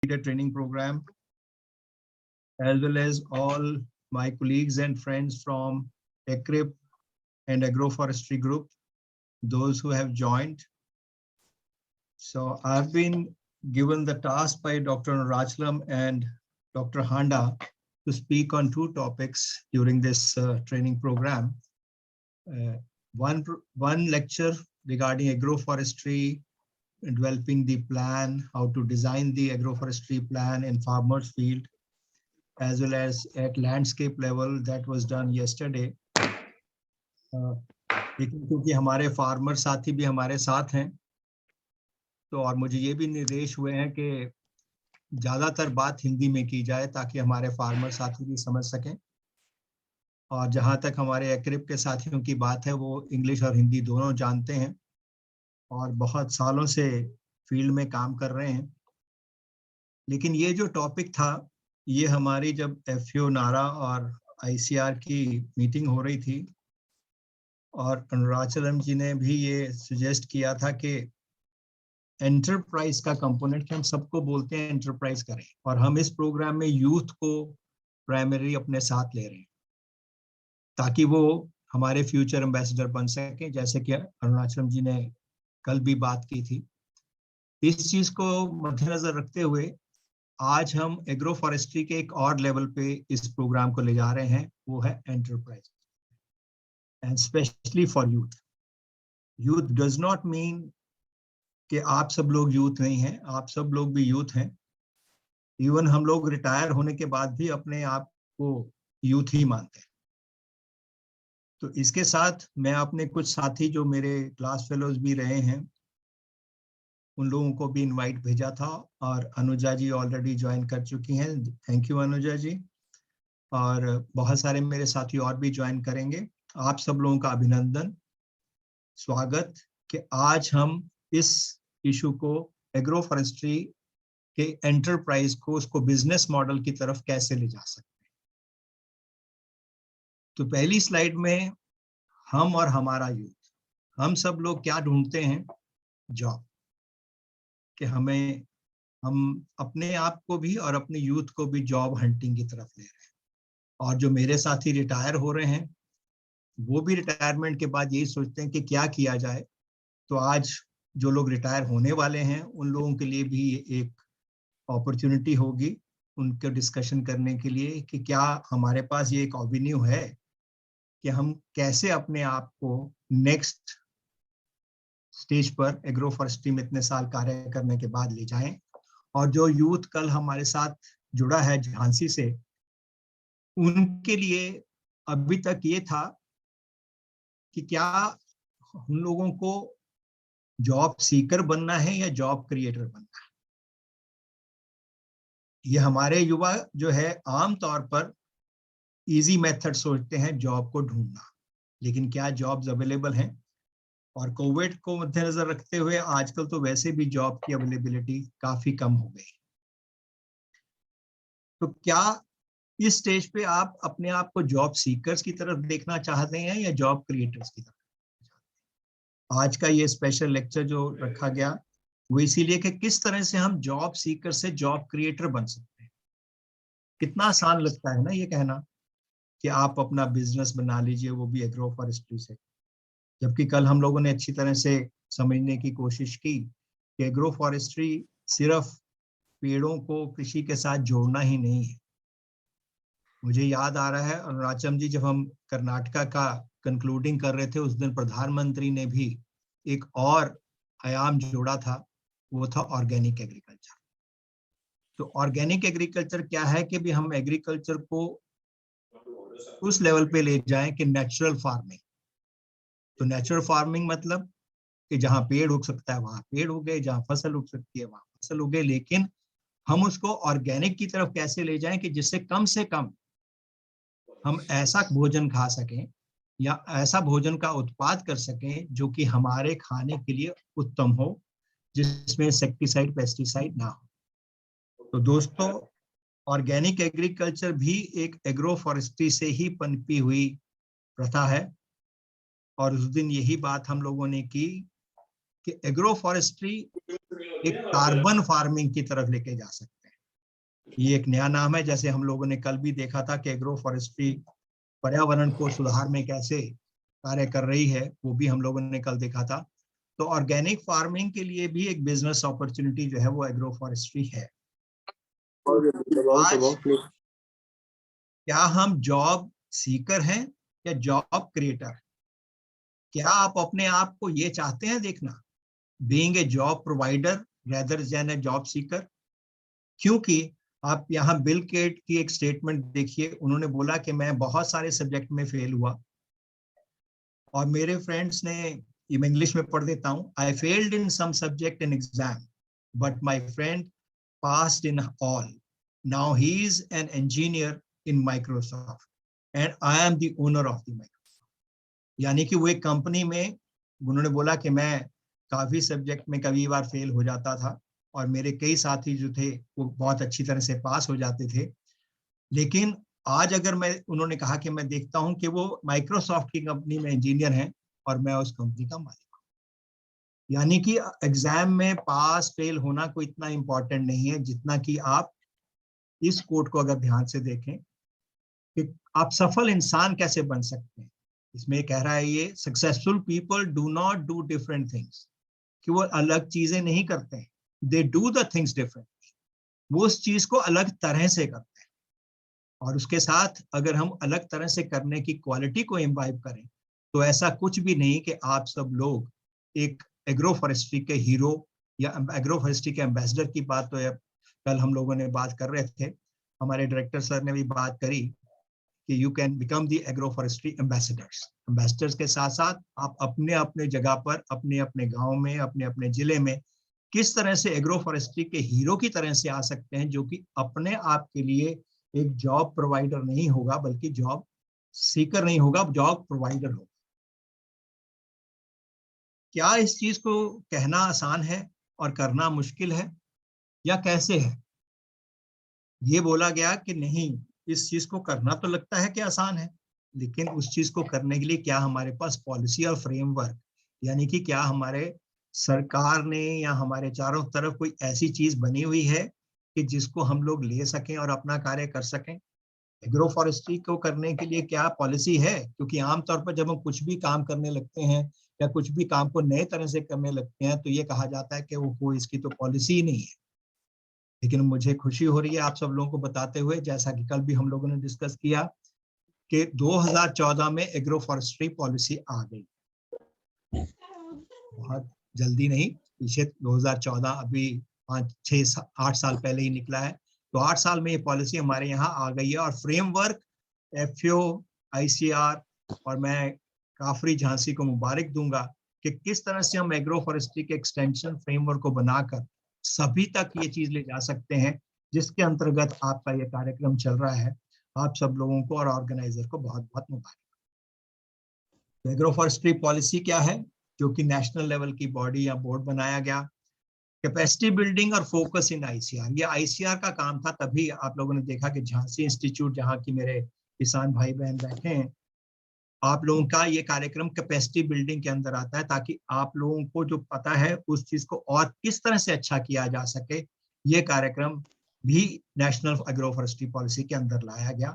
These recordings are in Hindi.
leader training program, as well as all my colleagues and friends from ECRIP and agroforestry group, those who have joined. So I've been given the task by Dr. Arunachalam and Dr. Handa to speak on two topics during this training program. One lecture regarding agroforestry, developing the plan, how to design the agroforestry plan in farmers field, as well as at landscape level, that was done yesterday. लेकिन क्योंकि हमारे फार्मर साथी भी हमारे साथ हैं, तो और मुझे ये भी निर्देश हुए हैं कि ज्यादातर बात हिंदी में की जाए ताकि हमारे फार्मर साथी भी समझ सकें, और जहां तक हमारे एक्रिप के साथियों की बात है वो इंग्लिश और हिंदी दोनों जानते हैं और बहुत सालों से फील्ड में काम कर रहे हैं। लेकिन ये जो टॉपिक था, ये हमारी जब एफएओ नारा और आईसीआर की मीटिंग हो रही थी, और अरुणाचलम जी ने भी ये सजेस्ट किया था कि एंटरप्राइज का कंपोनेंट, हम सबको बोलते हैं एंटरप्राइज करें, और हम इस प्रोग्राम में यूथ को प्राइमरी अपने साथ ले रहे हैं ताकि वो हमारे फ्यूचर एम्बेसडर बन सके, जैसे कि अरुणाचलम जी ने कल भी बात की थी। इस चीज को मद्देनजर रखते हुए आज हम एग्रो फॉरेस्ट्री के एक और लेवल पे इस प्रोग्राम को ले जा रहे हैं, वो है enterprise, and specially for youth. Youth does not mean कि आप सब लोग यूथ नहीं हैं, आप सब लोग भी यूथ हैं। इवन हम लोग रिटायर होने के बाद भी अपने आप को यूथ ही मानते हैं। तो इसके साथ मैं अपने कुछ साथी जो मेरे क्लास फेलोज भी रहे हैं, उन लोगों को भी इनवाइट भेजा था, और अनुजा जी ऑलरेडी ज्वाइन कर चुकी हैं। थैंक यू अनुजा जी। और बहुत सारे मेरे साथी और भी ज्वाइन करेंगे। आप सब लोगों का अभिनंदन, स्वागत कि आज हम इस इशू को, एग्रो फॉरेस्ट्री के एंटरप्राइज को, उसको बिजनेस मॉडल की तरफ कैसे ले जा सकते हैं। तो पहली स्लाइड में हम और हमारा यूथ, हम सब लोग क्या ढूंढते हैं? जॉब। कि हम अपने आप को भी और अपने यूथ को भी जॉब हंटिंग की तरफ ले रहे हैं। और जो मेरे साथी रिटायर हो रहे हैं, वो भी रिटायरमेंट के बाद यही सोचते हैं कि क्या किया जाए। तो आज जो लोग रिटायर होने वाले हैं, उन लोगों के लिए भी एक अपॉर्चुनिटी होगी उनके डिस्कशन करने के लिए कि क्या हमारे पास ये एक एवेन्यू है कि हम कैसे अपने आप को नेक्स्ट स्टेज पर एग्रो फॉरेस्ट्री में इतने साल कार्य करने के बाद ले जाएं। और जो यूथ कल हमारे साथ जुड़ा है झांसी से, उनके लिए अभी तक ये था कि क्या उन लोगों को जॉब सीकर बनना है या जॉब क्रिएटर बनना है। ये हमारे युवा जो है आमतौर पर इजी मेथड सोचते हैं जॉब को ढूंढना, लेकिन क्या जॉब्स अवेलेबल हैं? और कोविड को मद्देनजर रखते हुए आजकल तो वैसे भी जॉब की अवेलेबिलिटी काफी कम हो गई। तो क्या इस स्टेज पे आप अपने आप को जॉब सीकर्स की तरफ देखना चाहते हैं या जॉब क्रिएटर्स की तरफ? आज का ये स्पेशल लेक्चर जो रखा गया वो इसीलिए कि किस तरह से हम जॉब सीकर से जॉब क्रिएटर बन सकते हैं। कितना आसान लगता है ना ये कहना कि आप अपना बिजनेस बना लीजिए, वो भी एग्रो फॉरेस्ट्री से। जबकि कल हम लोगों ने अच्छी तरह से समझने की कोशिश की कि एग्रो फॉरेस्ट्री सिर्फ पेड़ों को कृषि के साथ जोड़ना ही नहीं है। मुझे याद आ रहा है अरुणाचलम जी, जब हम कर्नाटका का कंक्लूडिंग कर रहे थे, उस दिन प्रधानमंत्री ने भी एक और आयाम जोड़ा था, वो था ऑर्गेनिक एग्रीकल्चर। तो ऑर्गेनिक एग्रीकल्चर क्या है कि भी हम एग्रीकल्चर को उस लेवल पे ले जाएं कि नेचुरल फार्मिंग। तो नेचुरल फार्मिंग मतलब कि जहां पेड़ उग सकता है वहां पेड़ उगे, जहां फसल उग सकती है वहां फसल उगे, लेकिन हम उसको ऑर्गेनिक की तरफ कैसे ले जाएं कि जिससे कम से कम हम ऐसा भोजन खा सकें या ऐसा भोजन का उत्पाद कर सकें जो कि हमारे खाने के लिए उत्तम हो, जिसमें इंसेक्टिसाइड पेस्टिसाइड ना हो। तो दोस्तों, ऑर्गेनिक एग्रीकल्चर भी एक एग्रो फॉरेस्ट्री से ही पनपी हुई प्रथा है। और उस दिन यही बात हम लोगों ने की कि एग्रो फॉरेस्ट्री एक कार्बन फार्मिंग की तरफ लेके जा सकते हैं। ये एक नया नाम है। जैसे हम लोगों ने कल भी देखा था कि एग्रो फॉरेस्ट्री पर्यावरण को सुधार में कैसे कार्य कर रही है, वो भी हम लोगों ने कल देखा था। तो ऑर्गेनिक फार्मिंग के लिए भी एक बिजनेस अपॉर्चुनिटी जो है वो एग्रो फॉरेस्ट्री है। आज क्या हम जॉब सीकर हैं या जॉब क्रिएटर? क्या आप अपने आप को ये चाहते हैं देखना, being a job provider rather than A job seeker? क्योंकि आप यहाँ बिल गेट की एक स्टेटमेंट देखिए, उन्होंने बोला कि मैं बहुत सारे सब्जेक्ट में फेल हुआ, और मेरे फ्रेंड्स ने, ये मैं इंग्लिश में पढ़ देता हूँ, I failed in some subject in exam but my friend passed in all, now he is an engineer in Microsoft and I am the owner of the Microsoft. यानी कि वो एक कंपनी में, उन्होंने बोला कि मैं काफी सब्जेक्ट में कभी बार फेल हो जाता था और मेरे कई साथी जो थे वो बहुत अच्छी तरह से पास हो जाते थे, लेकिन आज अगर मैं, उन्होंने कहा कि मैं देखता हूं कि वो माइक्रोसॉफ्ट की कंपनी में इंजीनियर हैं और मैं उस कंपनी का मालिक हूं। यानी कि एग्जाम में पास फेल होना कोई इतना इंपॉर्टेंट नहीं है जितना कि आप इस कोट को अगर ध्यान से देखें कि आप सफल इंसान कैसे बन सकते हैं। इसमें कह रहा है ये, successful people do not do different things, कि वो अलग चीजें नहीं करते हैं, they do the things different, वो उस चीज को अलग तरह से करते हैं। और उसके साथ अगर हम अलग तरह से करने की क्वालिटी को इम्बाइब करें, तो ऐसा कुछ भी नहीं कि आप सब लोग एक एग्रो फॉरेस्ट्री के हीरो या एग्रो फॉरेस्ट्री के एम्बेसडर की बात, तो कल हम लोगों ने बात कर रहे थे, हमारे डायरेक्टर सर ने भी बात करी कि you can become the agro forestry ambassadors. Ambassadors के साथ साथ आप अपने अपने जगह पर, अपने अपने गांव में, अपने अपने जिले में किस तरह से एग्रो फॉरेस्ट्री के हीरो की तरह से आ सकते हैं, जो कि अपने आप के लिए एक जॉब प्रोवाइडर नहीं होगा बल्कि जॉब सीकर नहीं होगा, जॉब प्रोवाइडर होगा। क्या इस चीज को कहना आसान है और करना मुश्किल है, या कैसे है? ये बोला गया कि नहीं, इस चीज को करना तो लगता है कि आसान है, लेकिन उस चीज को करने के लिए क्या हमारे पास पॉलिसी और फ्रेमवर्क, यानी कि क्या हमारे सरकार ने या हमारे चारों तरफ कोई ऐसी चीज बनी हुई है कि जिसको हम लोग ले सकें और अपना कार्य कर सकें? एग्रो फॉरेस्ट्री को करने के लिए क्या पॉलिसी है? क्योंकि आमतौर पर जब हम कुछ भी काम करने लगते हैं या कुछ भी काम को नए तरह से करने लगते हैं, तो ये कहा जाता है कि वो इसकी तो पॉलिसी ही नहीं है। लेकिन मुझे खुशी हो रही है आप सब लोगों को बताते हुए, जैसा कि कल भी हम लोगों ने डिस्कस किया, कि 2014 में एग्रो फॉरेस्ट्री पॉलिसी आ गई। बहुत जल्दी नहीं, पीछे 2014 अभी 5-6-8 साल पहले ही निकला है। तो 8 साल में ये पॉलिसी हमारे यहाँ आ गई है, और फ्रेमवर्क एफओ, आईसीआर, और मैं काफरी झांसी को मुबारक दूंगा कि किस तरह से हम एग्रो फॉरेस्ट्री के एक्सटेंशन फ्रेमवर्क को बनाकर सभी तक ये चीज ले जा सकते हैं, जिसके अंतर्गत आपका ये कार्यक्रम चल रहा है। आप सब लोगों को और ऑर्गेनाइजर को बहुत बहुत मुबारक। एग्रो फॉरेस्ट्री पॉलिसी क्या है? जो कि नेशनल लेवल की बॉडी या बोर्ड बनाया गया। कैपेसिटी बिल्डिंग और फोकस इन आईसीआर, ये आईसीआर का काम था। तभी आप लोगों ने देखा कि झांसी इंस्टीट्यूट, जहाँ की मेरे किसान भाई बहन बैठे हैं, आप लोगों का ये कार्यक्रम कैपेसिटी बिल्डिंग के अंदर आता है, ताकि आप लोगों को जो पता है उस चीज को और किस तरह से अच्छा किया जा सके, ये कार्यक्रम भी नेशनल एग्रो फॉरेस्ट्री पॉलिसी के अंदर लाया गया।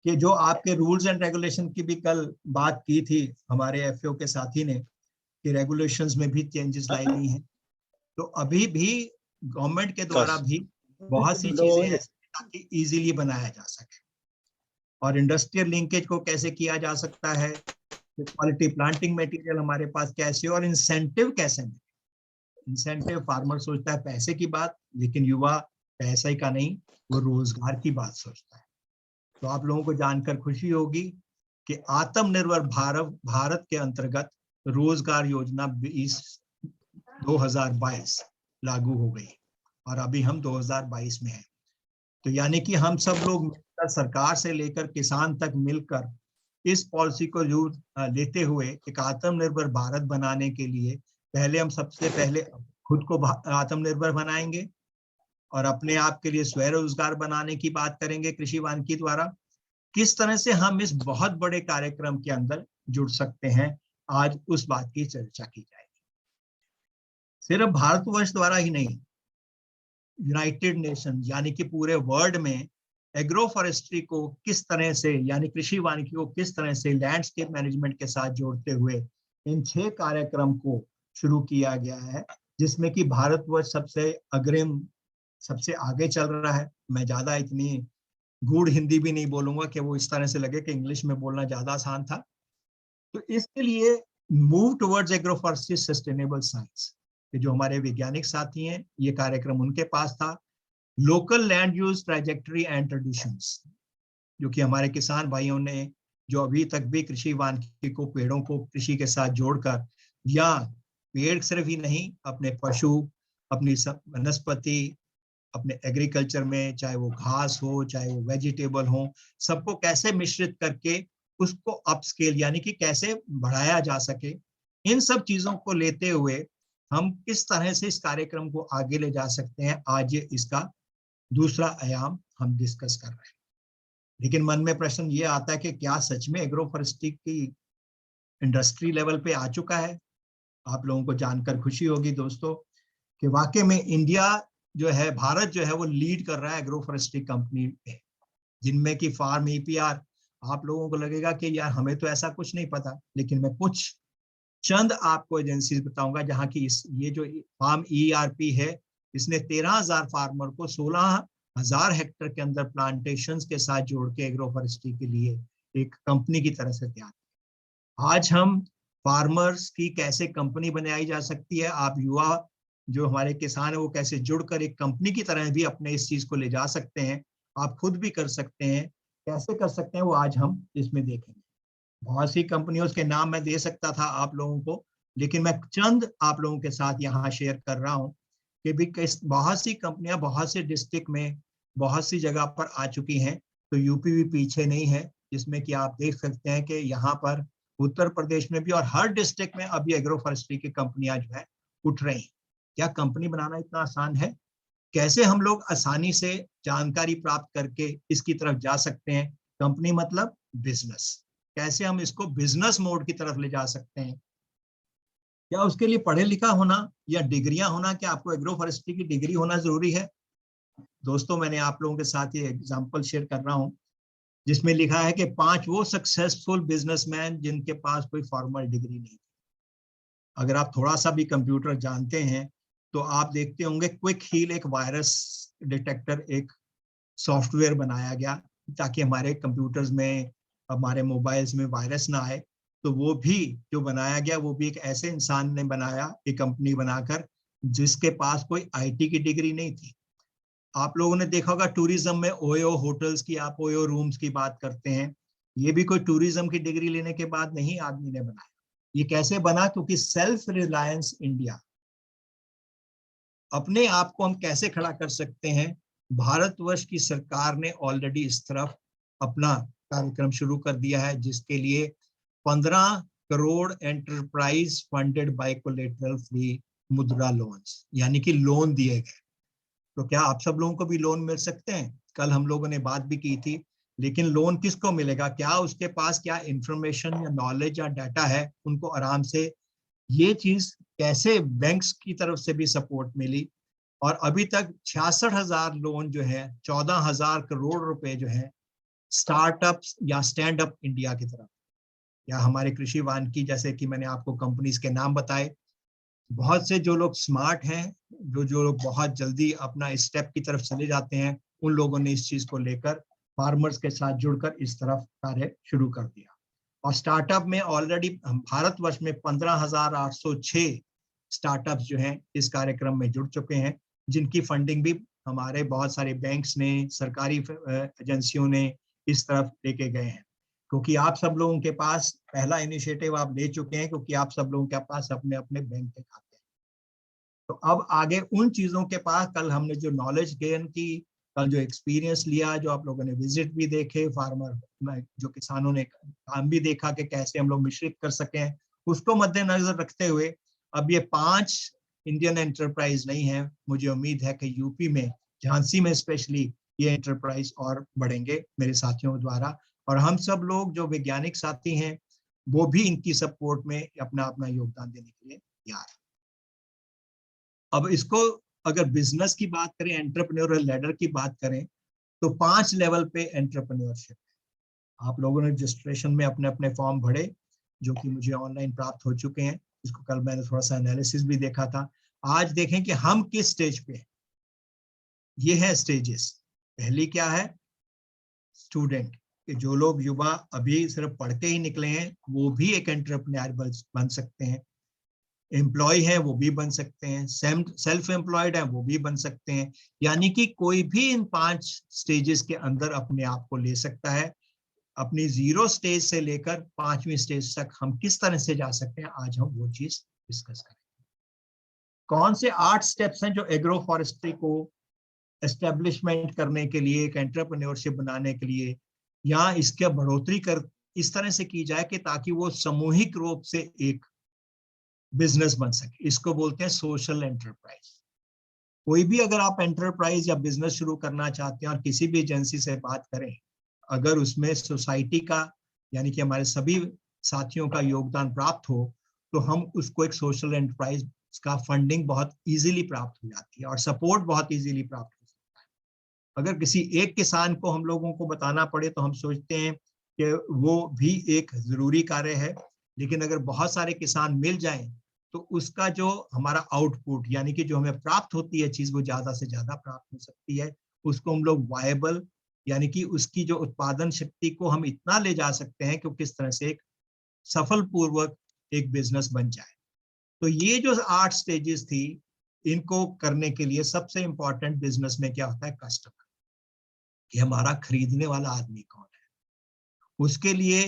कि जो आपके रूल्स एंड रेगुलेशन की भी कल बात की थी हमारे एफओ के साथी ने, कि रेगुलेशंस में भी चेंजेस लाई गई हैं, तो अभी भी गवर्नमेंट के द्वारा भी बहुत सी चीजें ऐसी ताकि इजीली बनाया जा सके। और इंडस्ट्रियल लिंकेज को कैसे किया जा सकता है, क्वालिटी प्लांटिंग मटेरियल हमारे पास कैसे, और इंसेंटिव कैसे मिले। इंसेंटिव, फार्मर सोचता है पैसे की बात, लेकिन युवा पैसे का नहीं, वो रोजगार की बात सोचता है। तो आप लोगों को जानकर खुशी होगी कि आत्मनिर्भर भारत के अंतर्गत रोजगार योजना 2022 लागू हो गई, और अभी हम 2022 में हैं। तो यानी कि हम सब लोग मिलकर, सरकार से लेकर किसान तक मिलकर, इस पॉलिसी को लेते हुए एक आत्मनिर्भर भारत बनाने के लिए पहले हम सबसे पहले खुद को आत्मनिर्भर बनाएंगे, और अपने आप के लिए स्वरोजगार बनाने की बात करेंगे कृषि वानिकी द्वारा। किस तरह से हम इस बहुत बड़े कार्यक्रम के अंदर जुड़ सकते हैं, आज उस बात की चर्चा की जाएगी। सिर्फ भारतवर्ष द्वारा ही नहीं, यूनाइटेड नेशन यानी कि पूरे वर्ल्ड में एग्रो फॉरेस्ट्री को किस तरह से यानी कृषि वानिकी को किस तरह से लैंडस्केप मैनेजमेंट के साथ जोड़ते हुए इन 6 कार्यक्रम को शुरू किया गया है, जिसमें कि भारतवर्ष सबसे अग्रिम, सबसे आगे चल रहा है। मैं ज्यादा इतनी गूढ़ हिंदी भी नहीं बोलूंगा कि वो इस तरह से लगे कि इंग्लिश में बोलना ज्यादा आसान था। तो इसके लिए move towards agro forestry sustainable science, जो हमारे वैज्ञानिक साथी हैं, ये कार्यक्रम उनके पास था। Local land use trajectory and traditions, जो कि हमारे किसान भाइयों ने जो अभी तक भी कृषि वानिकी को, पेड़ों को कृषि के साथ जोड़कर, या पेड़ सिर्फ ही नहीं, अपने पशु, अपनी वनस्पति, अपने एग्रीकल्चर में, चाहे वो घास हो चाहे वो वेजिटेबल हो, सबको कैसे मिश्रित करके उसको अपस्केल यानी कि कैसे बढ़ाया जा सके, इन सब चीजों को लेते हुए हम किस तरह से इस कार्यक्रम को आगे ले जा सकते हैं, आज इसका दूसरा आयाम हम डिस्कस कर रहे हैं। लेकिन मन में प्रश्न ये आता है कि क्या सच में एग्रो फॉरेस्ट्री की इंडस्ट्री लेवल पे आ चुका है? आप लोगों को जानकर खुशी होगी दोस्तों कि वाकई में इंडिया जो है, भारत जो है, वो लीड कर रहा है एग्रो फॉरेस्ट्री कंपनी में, जिनमें कि फार्म ईपीआर, आप लोगों को लगेगा कि यार हमें तो ऐसा कुछ नहीं पता, लेकिन मैं कुछ चंद आपको एजेंसीज बताऊंगा जहां की ये जो फार्म ईआरपी है, इसने 13,000 फार्मर को 16,000 हेक्टेयर के अंदर प्लांटेशंस के साथ जोड़ के एग्रो फॉरेस्ट्री के लिए एक कंपनी की तरह से तैयार किया। आज हम फार्मर्स की कैसे कंपनी बनाई जा सकती है, आप युवा जो हमारे किसान है वो कैसे जुड़कर एक कंपनी की तरह भी अपने इस चीज को ले जा सकते हैं, आप खुद भी कर सकते हैं, कैसे कर सकते हैं वो आज हम इसमें देखेंगे। बहुत सी कंपनियों के नाम मैं दे सकता था आप लोगों को, लेकिन मैं चंद आप लोगों के साथ यहाँ शेयर कर रहा हूँ कि भी बहुत सी कंपनियां बहुत से डिस्ट्रिक्ट में बहुत सी जगह पर आ चुकी हैं, तो यूपी भी पीछे नहीं है, जिसमें कि आप देख सकते हैं कि यहाँ पर उत्तर प्रदेश में भी और हर डिस्ट्रिक्ट में अभी एग्रो फॉरेस्ट्री की कंपनियां जो है उठ रही हैं। क्या कंपनी बनाना इतना आसान है? कैसे हम लोग आसानी से जानकारी प्राप्त करके इसकी तरफ जा सकते हैं? कंपनी मतलब बिजनेस, कैसे हम इसको बिजनेस मोड की तरफ ले जा सकते हैं? क्या उसके लिए पढ़े लिखा होना या डिग्रियां होना, क्या आपको एग्रो फॉरेस्ट्री की डिग्री होना जरूरी है? दोस्तों, मैंने आप लोगों के साथ ये एग्जांपल शेयर कर रहा हूं जिसमें लिखा है कि 5 वो सक्सेसफुल बिजनेसमैन जिनके पास कोई फॉर्मल डिग्री नहीं। अगर आप थोड़ा सा भी कंप्यूटर जानते हैं तो आप देखते होंगे क्विक हील एक वायरस डिटेक्टर, एक सॉफ्टवेयर बनाया गया ताकि हमारे कंप्यूटर्स में, हमारे मोबाइल्स में वायरस ना आए। तो वो भी जो बनाया गया वो भी एक ऐसे इंसान ने बनाया, एक कंपनी बनाकर, जिसके पास कोई आईटी की डिग्री नहीं थी। आप लोगों ने देखा होगा टूरिज्म में ओयो होटल्स की, आप ओयो रूम्स की बात करते हैं, ये भी कोई टूरिज्म की डिग्री लेने के बाद नहीं आदमी ने बनाया। ये कैसे बना? क्योंकि सेल्फ रिलायंस इंडिया, अपने आप को हम कैसे खड़ा कर सकते हैं, भारतवर्ष की सरकार ने ऑलरेडी इस तरफ अपना कार्यक्रम शुरू कर दिया है, जिसके लिए 15 crore enterprise funded by collateral free मुद्रा लोन्स यानी कि लोन दिए गए। तो क्या आप सब लोगों को भी लोन मिल सकते हैं? कल हम लोगों ने बात भी की थी, लेकिन लोन किसको मिलेगा? क्या उसके पास क्या इंफॉर्मेशन या नॉलेज या डाटा है? उनको आराम से ये चीज कैसे बैंक्स की तरफ से भी सपोर्ट मिली, और अभी तक 66,000 लोन जो है, 14,000 करोड़ रुपए जो है स्टार्टअप्स या स्टैंड अप इंडिया की तरफ, या हमारे कृषि वानिकी, जैसे कि मैंने आपको कंपनीज के नाम बताए, बहुत से जो लोग स्मार्ट हैं, जो लोग बहुत जल्दी अपना इस स्टेप की तरफ चले जाते हैं, उन लोगों ने इस चीज को लेकर फार्मर्स के साथ जुड़कर इस तरफ कार्य शुरू कर दिया। और स्टार्टअप में ऑलरेडी भारतवर्ष में 15,806 स्टार्टअप्स जो हैं इस कार्यक्रम में जुड़ चुके हैं, जिनकी फंडिंग भी हमारे बहुत सारे बैंक्स ने, सरकारी एजेंसियों ने इस तरफ लेके गए हैं। क्योंकि आप सब लोगों के पास पहला इनिशिएटिव आप ले चुके हैं, क्योंकि आप सब लोगों के पास अपने अपने बैंक के खाते हैं। तो अब आगे उन चीजों के पास, कल हमने जो नॉलेज गेन की, कल जो एक्सपीरियंस लिया, जो आप लोगों ने विजिट भी देखे, फार्मर जो किसानों ने काम भी देखा कि कैसे हम लोग मिश्रित कर सकें, उसको मद्देनजर रखते हुए अब ये 5 इंडियन एंटरप्राइज नहीं है, मुझे उम्मीद है कि यूपी में, झांसी में स्पेशली, ये एंटरप्राइज और बढ़ेंगे मेरे साथियों द्वारा, और हम सब लोग जो वैज्ञानिक साथी हैं वो भी इनकी सपोर्ट में अपना अपना योगदान देने के लिए तैयार है। अब इसको अगर बिजनेस की बात करें, एंटरप्रेन्योरल लैडर की बात करें, तो 5 लेवल पे एंटरप्रेन्योरशिप है। आप लोगों ने रजिस्ट्रेशन में अपने अपने फॉर्म भरे, जो कि मुझे ऑनलाइन प्राप्त हो चुके हैं। इसको कल मैंने थोड़ा सा एनालिसिस भी देखा था। आज देखें कि हम किस स्टेज पे हैं। ये है स्टेजेस। पहली क्या है? स्टूडेंट, कि जो लोग युवा अभी सिर्फ पढ़ के ही निकले हैं, वो भी एक एंटरप्रेन्योर बन सकते हैं। एम्प्लॉय है वो भी बन सकते हैं, सेल्फ एम्प्लॉयड है वो भी बन सकते हैं। यानी कि कोई भी इन 5 स्टेजेस के अंदर अपने आप को ले सकता है। अपनी 0 स्टेज से लेकर 5वीं स्टेज तक हम किस तरह से जा सकते हैं, आज हम वो चीज डिस्कस करेंगे। कौन से 8 स्टेप्स हैं जो एग्रो फॉरेस्ट्री को एस्टेब्लिशमेंट करने के लिए, एक एंटरप्रेन्योरशिप बनाने के लिए, या इसके बढ़ोतरी कर इस तरह से की जाए कि ताकि वो सामूहिक रूप से एक बिजनेस बन सके। इसको बोलते हैं सोशल एंटरप्राइज। कोई भी अगर आप एंटरप्राइज या बिजनेस शुरू करना चाहते हैं और किसी भी एजेंसी से बात करें, अगर उसमें सोसाइटी का यानी कि हमारे सभी साथियों का योगदान प्राप्त हो, तो हम उसको एक सोशल एंटरप्राइज का फंडिंग बहुत इजीली प्राप्त हो जाती है और सपोर्ट बहुत इजीली प्राप्त हो सकता है। अगर किसी एक किसान को हम लोगों को बताना पड़े तो हम सोचते हैं कि वो भी एक जरूरी कार्य है, लेकिन अगर बहुत सारे किसान मिल जाएं तो उसका जो हमारा आउटपुट यानी कि जो हमें प्राप्त होती है चीज, वो ज्यादा से ज्यादा प्राप्त हो सकती है। उसको हम लोग वायबल यानी कि उसकी जो उत्पादन शक्ति को हम इतना ले जा सकते हैं कि किस तरह से एक सफल पूर्वक एक बिजनेस बन जाए। तो ये जो 8 स्टेजेस थी, इनको करने के लिए सबसे इंपॉर्टेंट बिजनेस में क्या होता है? कस्टमर, कि हमारा खरीदने वाला आदमी कौन है। उसके लिए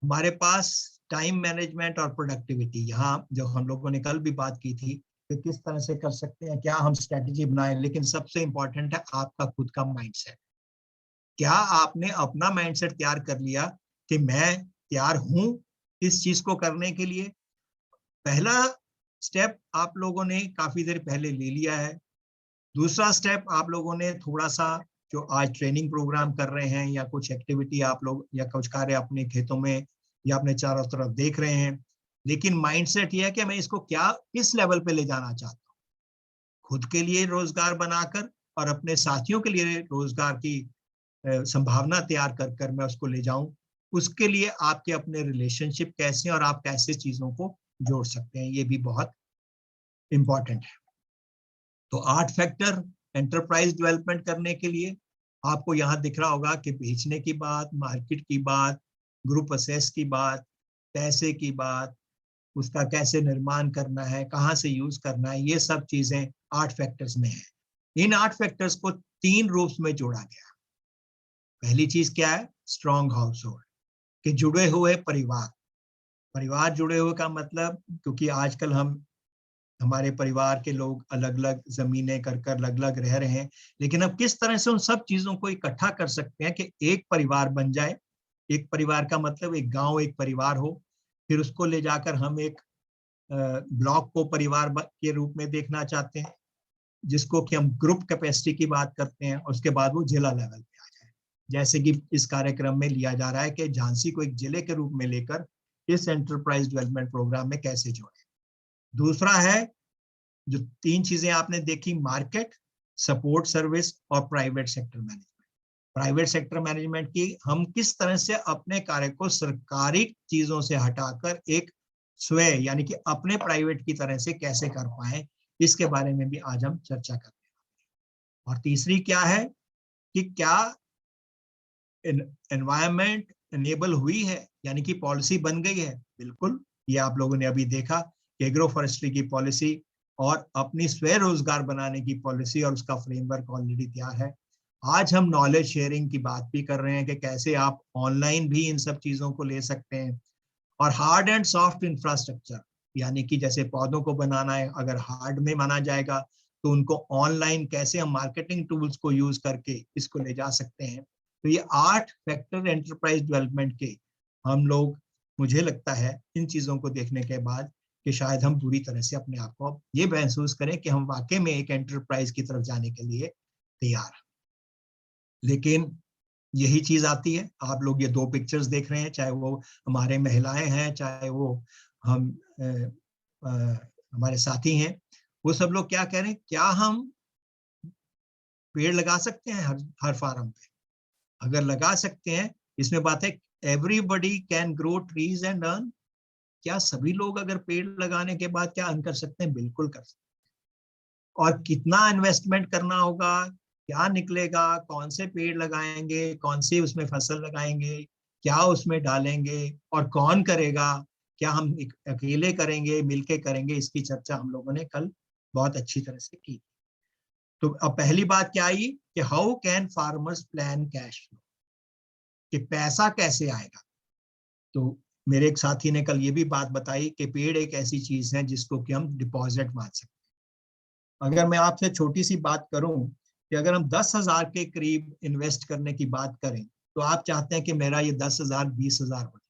हमारे पास टाइम मैनेजमेंट और प्रोडक्टिविटी, यहाँ जो हम लोगों ने कल भी बात की थी कि किस तरह से कर सकते हैं, क्या हम स्ट्रेटेजी बनाएं, लेकिन सबसे इंपॉर्टेंट है आपका खुद का माइंडसेट। क्या आपने अपना माइंडसेट तैयार कर लिया कि मैं तैयार हूं इस चीज को करने के लिए? पहला स्टेप आप लोगों ने काफी देर पहले ले लिया है। दूसरा स्टेप आप लोगों ने थोड़ा सा, जो आज ट्रेनिंग प्रोग्राम कर रहे हैं या कुछ एक्टिविटी आप लोग या कुछ कार्य अपने खेतों में या अपने चारों तरफ देख रहे हैं, लेकिन माइंडसेट ये है कि मैं इसको क्या किस लेवल पे ले जाना चाहता हूँ। खुद के लिए रोजगार बनाकर और अपने साथियों के लिए रोजगार की संभावना तैयार कर कर मैं उसको ले जाऊं। उसके लिए आपके अपने रिलेशनशिप कैसे और आप कैसे चीजों को जोड़ सकते हैं, ये भी बहुत इंपॉर्टेंट है। तो 8 फैक्टर एंटरप्राइज डेवलपमेंट करने के लिए आपको यहाँ दिख रहा होगा कि बेचने की बात, मार्केट की बात, ग्रुप असेस की बात, पैसे की बात, उसका कैसे निर्माण करना है, कहाँ से यूज करना है, ये सब चीजें 8 फैक्टर्स में है। इन 8 फैक्टर्स को 3 रूप्स में जोड़ा गया। पहली चीज क्या है? स्ट्रॉन्ग हाउस होल्ड, कि जुड़े हुए परिवार। परिवार जुड़े हुए का मतलब, क्योंकि आजकल हमारे परिवार के लोग अलग अलग जमीनें कर कर अलग अलग रह रहे हैं, लेकिन अब किस तरह से उन सब चीजों को इकट्ठा कर सकते हैं कि एक परिवार बन जाए। एक परिवार का मतलब एक गांव एक परिवार हो, फिर उसको ले जाकर हम एक ब्लॉक को परिवार के रूप में देखना चाहते हैं, जिसको कि हम ग्रुप कैपेसिटी की बात करते हैं, और उसके बाद वो जिला लेवल पे आ जाए। जैसे कि इस कार्यक्रम में लिया जा रहा है कि झांसी को एक जिले के रूप में लेकर इस एंटरप्राइज डेवलपमेंट प्रोग्राम में कैसे जोड़े। दूसरा है, जो 3 चीजें आपने देखी, मार्केट, सपोर्ट सर्विस और private sector management. Private sector management की हम किस तरह से अपने कार्य को सरकारी चीजों से हटाकर एक स्वयं यानी कि अपने प्राइवेट की तरह से कैसे कर पाए, इसके बारे में भी आज हम चर्चा करते हैं। और तीसरी क्या है कि क्या एनवायरमेंट एनेबल हुई है, यानी कि पॉलिसी बन गई है। बिल्कुल, ये आप लोगों ने अभी देखा कि एग्रो फॉरेस्ट्री की पॉलिसी और अपनी स्वयं रोजगार बनाने की पॉलिसी और उसका फ्रेमवर्क ऑलरेडी तैयार है। आज हम नॉलेज शेयरिंग की बात भी कर रहे हैं कि कैसे आप ऑनलाइन भी इन सब चीजों को ले सकते हैं। और हार्ड एंड सॉफ्ट इंफ्रास्ट्रक्चर, यानी कि जैसे पौधों को बनाना है, अगर हार्ड में माना जाएगा तो उनको ऑनलाइन कैसे हम मार्केटिंग टूल्स को यूज करके इसको ले जा सकते हैं। तो ये 8 फैक्टर एंटरप्राइज डेवलपमेंट के हम लोग, मुझे लगता है इन चीजों को देखने के बाद कि शायद हम पूरी तरह से अपने आप को ये महसूस करें कि हम वाकई में एक एंटरप्राइज की तरफ जाने के लिए तैयार हैं। लेकिन यही चीज आती है, आप लोग ये 2 पिक्चर्स देख रहे हैं, चाहे वो हमारे महिलाएं हैं, चाहे वो हम हमारे साथी हैं, वो सब लोग क्या कह रहे हैं, क्या हम पेड़ लगा सकते हैं हर फार्म पे? अगर लगा सकते हैं, इसमें बात है everybody can grow trees and earn. क्या सभी लोग अगर पेड़ लगाने के बाद क्या अर्न कर सकते हैं? बिल्कुल कर सकते हैं। और कितना इन्वेस्टमेंट करना होगा, क्या निकलेगा, कौन से पेड़ लगाएंगे, कौन सी उसमें फसल लगाएंगे, क्या उसमें डालेंगे और कौन करेगा, क्या हम अकेले करेंगे, मिलके करेंगे, इसकी चर्चा हम लोगों ने कल बहुत अच्छी तरह से की। तो अब पहली बात क्या आई कि how can farmers plan cash flow, कि पैसा कैसे आएगा। तो मेरे एक साथी ने कल ये भी बात बताई कि पेड़ एक ऐसी चीज है जिसको कि हम डिपॉजिट मान सकते हैं। अगर मैं आपसे छोटी सी बात करूं कि अगर हम 10,000 के करीब इन्वेस्ट करने की बात करें, तो आप चाहते हैं कि मेरा ये 10,000 20,000 हो जाए।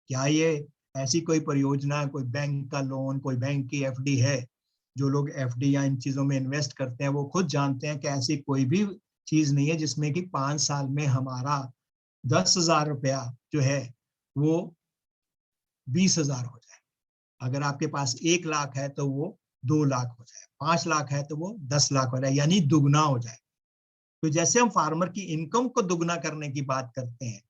क्या ये ऐसी कोई परियोजना, कोई बैंक का लोन, कोई बैंक की एफडी है? जो लोग एफडी या इन चीजों में इन्वेस्ट करते हैं वो खुद जानते हैं कि ऐसी कोई भी चीज नहीं है जिसमें कि 5 साल में हमारा 10,000 रुपया जो है वो 20,000 हो जाए। अगर आपके पास 1 लाख है तो वो 2 लाख हो जाए, 5 लाख है तो वो 10 लाख हो जाए, यानी दुगना हो जाए। तो जैसे हम फार्मर की इनकम को दुगना करने की बात करते हैं,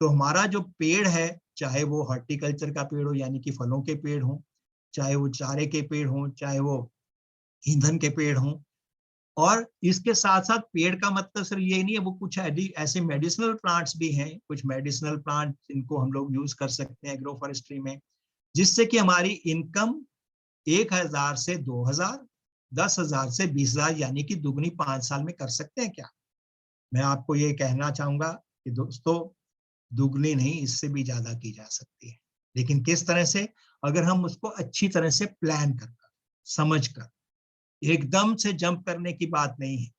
तो हमारा जो पेड़ है, चाहे वो हॉर्टिकल्चर का पेड़ हो यानी कि फलों के पेड़ हो, चाहे वो चारे के पेड़ हो, चाहे वो ईंधन के पेड़ हो, और इसके साथ साथ पेड़ का मतलब सिर्फ ये नहीं है, वो कुछ ऐसे मेडिसिनल प्लांट्स भी हैं, कुछ मेडिसिनल प्लांट जिनको हम लोग यूज कर सकते हैं एग्रो फॉरेस्ट्री में, जिससे कि हमारी इनकम 1,000 से 2,000, 10,000 से 20,000 यानी कि दुगनी 5 साल में कर सकते हैं क्या? मैं आपको ये कहना चाहूंगा कि दोस्तों, दुगनी नहीं, इससे भी ज्यादा की जा सकती है। लेकिन किस तरह से? अगर हम उसको अच्छी तरह से प्लान कर, समझ कर, एकदम से जंप करने की बात नहीं है।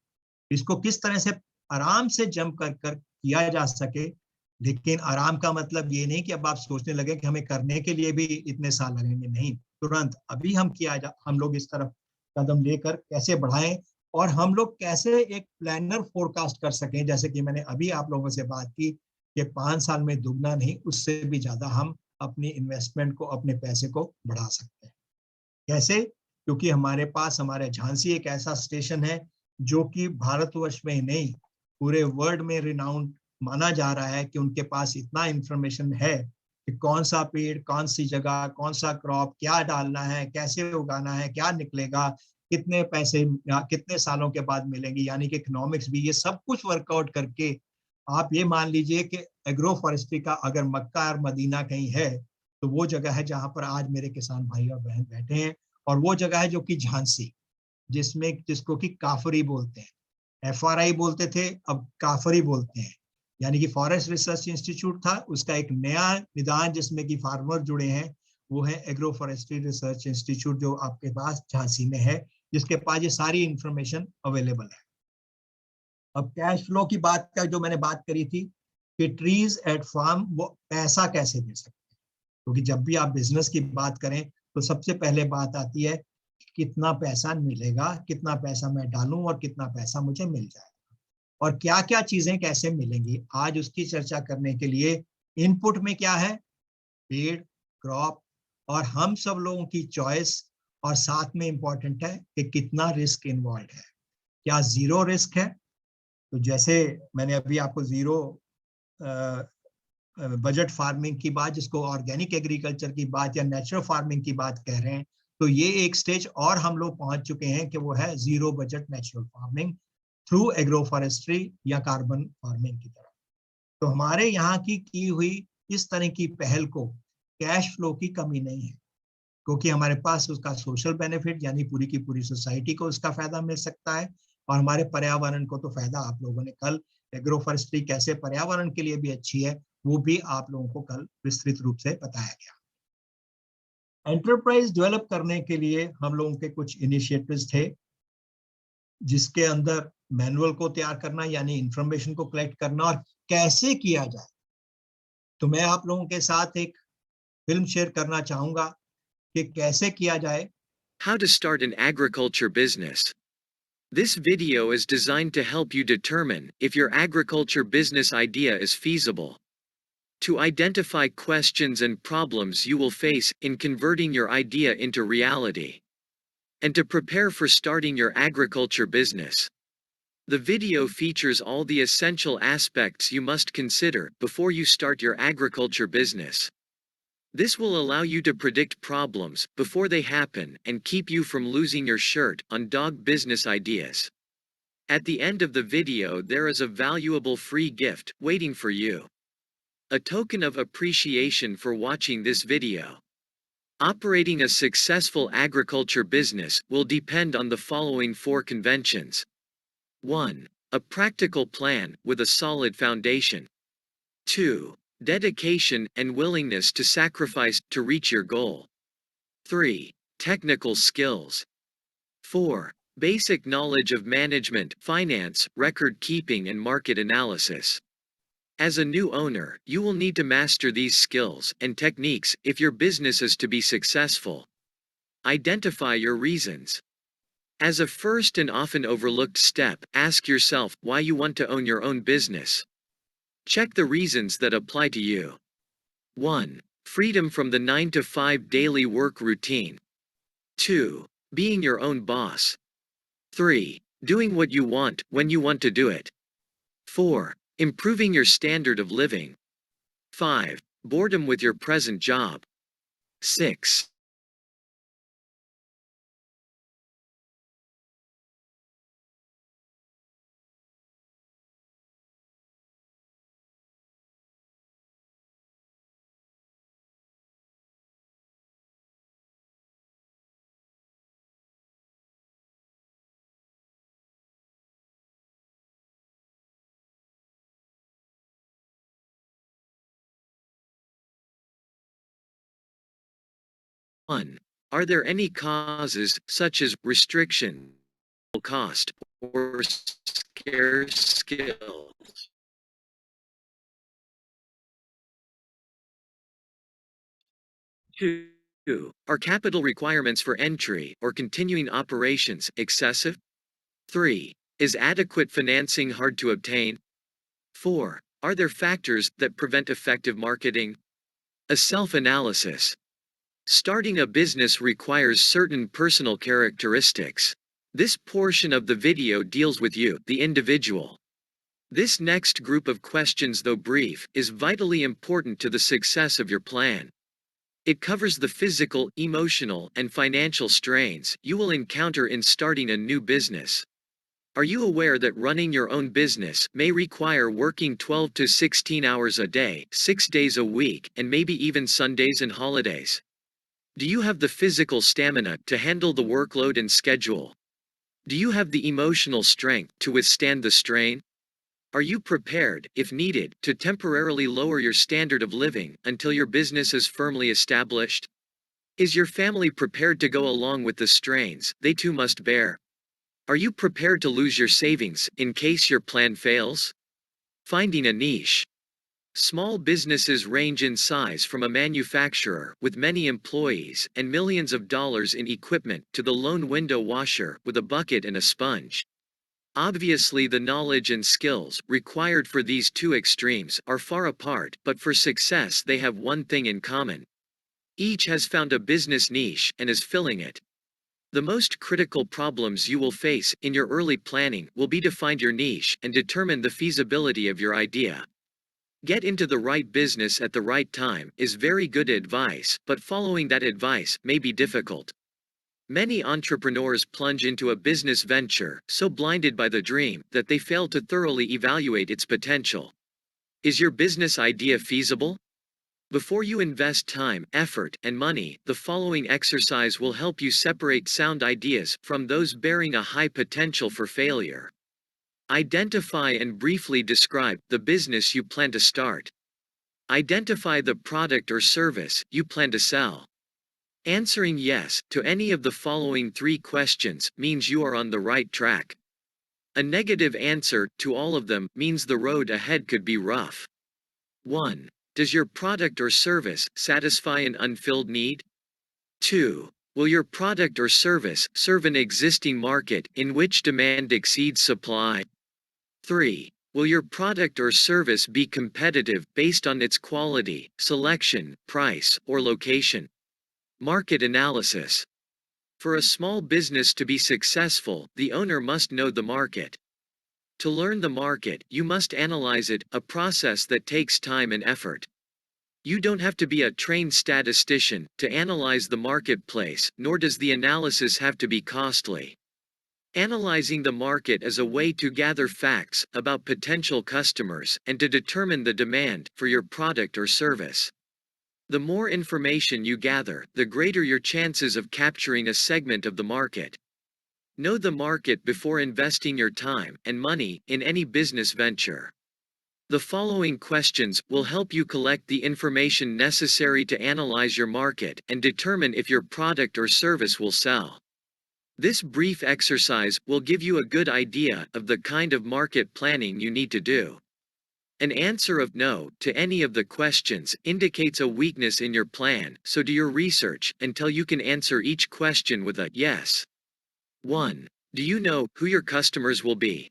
इसको किस तरह से आराम से जंप कर कर किया जा सके। लेकिन आराम का मतलब ये नहीं कि अब आप सोचने लगे कि हमें करने के लिए भी इतने साल लगेंगे, नहीं, तुरंत अभी हम लोग इस तरफ कदम लेकर कैसे बढ़ाएं, और हम लोग कैसे एक प्लानर फोरकास्ट कर सकें, जैसे कि मैंने अभी आप लोगों से बात की कि 5 साल में दुगना नहीं, उससे भी ज्यादा हम अपनी इन्वेस्टमेंट को, अपने पैसे को बढ़ा सकते हैं। कैसे? क्योंकि हमारे पास, हमारे झांसी एक ऐसा स्टेशन है जो कि भारतवर्ष में ही नहीं, पूरे वर्ल्ड में रिनाउंड माना जा रहा है कि उनके पास इतना इंफॉर्मेशन है कि कौन सा पेड़, कौन सी जगह, कौन सा क्रॉप, क्या डालना है, कैसे उगाना है, क्या निकलेगा, कितने पैसे कितने सालों के बाद मिलेंगे, यानी कि इकोनॉमिक्स भी, ये सब कुछ वर्कआउट करके आप ये मान लीजिए कि एग्रो फॉरेस्ट्री का अगर मक्का और मदीना कहीं है, तो वो जगह है जहां पर आज मेरे किसान भाई और बहन बैठे हैं। और वो जगह है जो कि झांसी, जिसको कि काफरी बोलते हैं, एफआरआई बोलते थे, अब काफरी बोलते हैं। यानी कि फॉरेस्ट रिसर्च इंस्टीट्यूट था, उसका एक नया निदान जिसमें कि फार्मर जुड़े हैं, वो है एग्रो फॉरेस्ट्री रिसर्च इंस्टीट्यूट, जो आपके पास झांसी में है, जिसके पास ये सारी इंफॉर्मेशन अवेलेबल है। अब कैश फ्लो की बात का जो मैंने बात करी थी कि ट्रीज एट फार्म, वो पैसा कैसे दे सकते हैं, क्योंकि जब भी आप बिजनेस की बात करें तो सबसे पहले बात आती है कितना पैसा मिलेगा, कितना पैसा मैं डालूं और कितना पैसा मुझे मिल जाए, और क्या क्या चीजें कैसे मिलेंगी। आज उसकी चर्चा करने के लिए इनपुट में क्या है? पेड़, क्रॉप, और हम सब लोगों की चॉइस, और साथ में इंपॉर्टेंट है कि कितना रिस्क इन्वॉल्व है। क्या जीरो रिस्क है? तो जैसे मैंने अभी आपको जीरो बजट फार्मिंग की बात, जिसको ऑर्गेनिक एग्रीकल्चर की बात या नेचुरल फार्मिंग की बात कह रहे हैं, तो ये एक स्टेज और हम लोग पहुंच चुके हैं कि वो है zero budget natural farming through agro forestry या कार्बन फार्मिंग की तरफ। तो हमारे यहाँ की हुई इस तरह की पहल को कैश फ्लो की कमी नहीं है, क्योंकि हमारे पास उसका सोशल बेनिफिट, यानी पूरी की पूरी सोसाइटी को उसका फायदा मिल सकता है, और हमारे पर्यावरण को तो फायदा, आप लोगों ने कल एग्रो फॉरेस्ट्री कैसे पर्यावरण के लिए भी अच्छी है वो भी आप लोगों को कल विस्तृत रूप से बताया गया। एंटरप्राइज डेवलप करने के लिए हम लोगों के कुछ इनिशिएटिव्स थे, जिसके अंदर मैनुअल को तैयार करना, यानी इंफॉर्मेशन को कलेक्ट करना, और कैसे किया जाए। तो मैं आप लोगों के साथ एक फिल्म शेयर करना चाहूंगा कि कैसे किया जाए। How to start an agriculture business. This video is designed to help you determine if your agriculture business idea is feasible. To identify questions and problems you will face in converting your idea into reality. And to prepare for starting your agriculture business. The video features all the essential aspects you must consider before you start your agriculture business. This will allow you to predict problems before they happen and keep you from losing your shirt on dog business ideas. At the end of the video, there is a valuable free gift waiting for you. A token of appreciation for watching this video. Operating a successful agriculture business will depend on the following 4 conventions. 1. A practical plan with a solid foundation. 2. Dedication and willingness to sacrifice to reach your goal. 3. Technical skills. 4. Basic knowledge of management, finance, record keeping, and market analysis. As a new owner, you will need to master these skills and techniques if your business is to be successful. Identify your reasons. As a first and often overlooked step, ask yourself why you want to own your own business. Check the reasons that apply to you. 1. Freedom from the 9 to 5 daily work routine. 2. Being your own boss. 3. Doing what you want when you want to do it. 4. Improving your standard of living. 5. Boredom with your present job. 6. One. Are there any causes, such as restriction, cost, or scarce skills? 2. Are capital requirements for entry or continuing operations excessive? 3. Is adequate financing hard to obtain? 4. Are there factors that prevent effective marketing? A self-analysis. Starting a business requires certain personal characteristics. This portion of the video deals with you, the individual. This next group of questions, though brief, is vitally important to the success of your plan. It covers the physical, emotional, and financial strains you will encounter in starting a new business. Are you aware that running your own business may require working 12 to 16 hours a day, 6 days a week, and maybe even Sundays and holidays? Do you have the physical stamina to handle the workload and schedule? Do you have the emotional strength to withstand the strain? Are you prepared, if needed, to temporarily lower your standard of living until your business is firmly established? Is your family prepared to go along with the strains they too must bear? Are you prepared to lose your savings in case your plan fails? Finding a niche. Small businesses range in size from a manufacturer with many employees and millions of dollars in equipment to the lone window washer with a bucket and a sponge. Obviously, the knowledge and skills required for these two extremes are far apart, but for success they have one thing in common. Each has found a business niche and is filling it. The most critical problems you will face in your early planning will be to find your niche and determine the feasibility of your idea. Get into the right business at the right time is very good advice, but following that advice may be difficult. Many entrepreneurs plunge into a business venture so blinded by the dream that they fail to thoroughly evaluate its potential. Is your business idea feasible? Before you invest time, effort, and money, the following exercise will help you separate sound ideas from those bearing a high potential for failure. Identify and briefly describe the business you plan to start. Identify the product or service you plan to sell. Answering yes to any of the following 3 questions means you are on the right track. A negative answer to all of them means the road ahead could be rough. 1. Does your product or service satisfy an unfilled need? 2. Will your product or service serve an existing market in which demand exceeds supply? 3. Will your product or service be competitive based on its quality, selection, price, or location? Market analysis. For a small business to be successful, the owner must know the market. To learn the market, you must analyze it, a process that takes time and effort. You don't have to be a trained statistician to analyze the marketplace, nor does the analysis have to be costly. Analyzing the market is a way to gather facts about potential customers and to determine the demand for your product or service. The more information you gather, the greater your chances of capturing a segment of the market. Know the market before investing your time and money in any business venture. The following questions will help you collect the information necessary to analyze your market and determine if your product or service will sell. This brief exercise will give you a good idea of the kind of market planning you need to do. An answer of no to any of the questions indicates a weakness in your plan, so do your research until you can answer each question with a yes. 1. Do you know who your customers will be?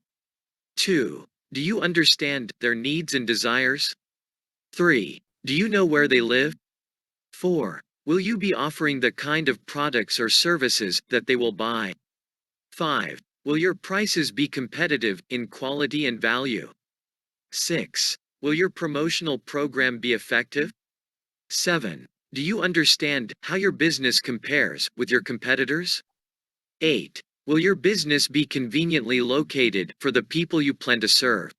2. Do you understand their needs and desires? 3. Do you know where they live? 4. Will you be offering the kind of products or services that they will buy? 5. Will your prices be competitive in quality and value? 6. Will your promotional program be effective? 7. Do you understand how your business compares with your competitors? 8. Will your business be conveniently located for the people you plan to serve?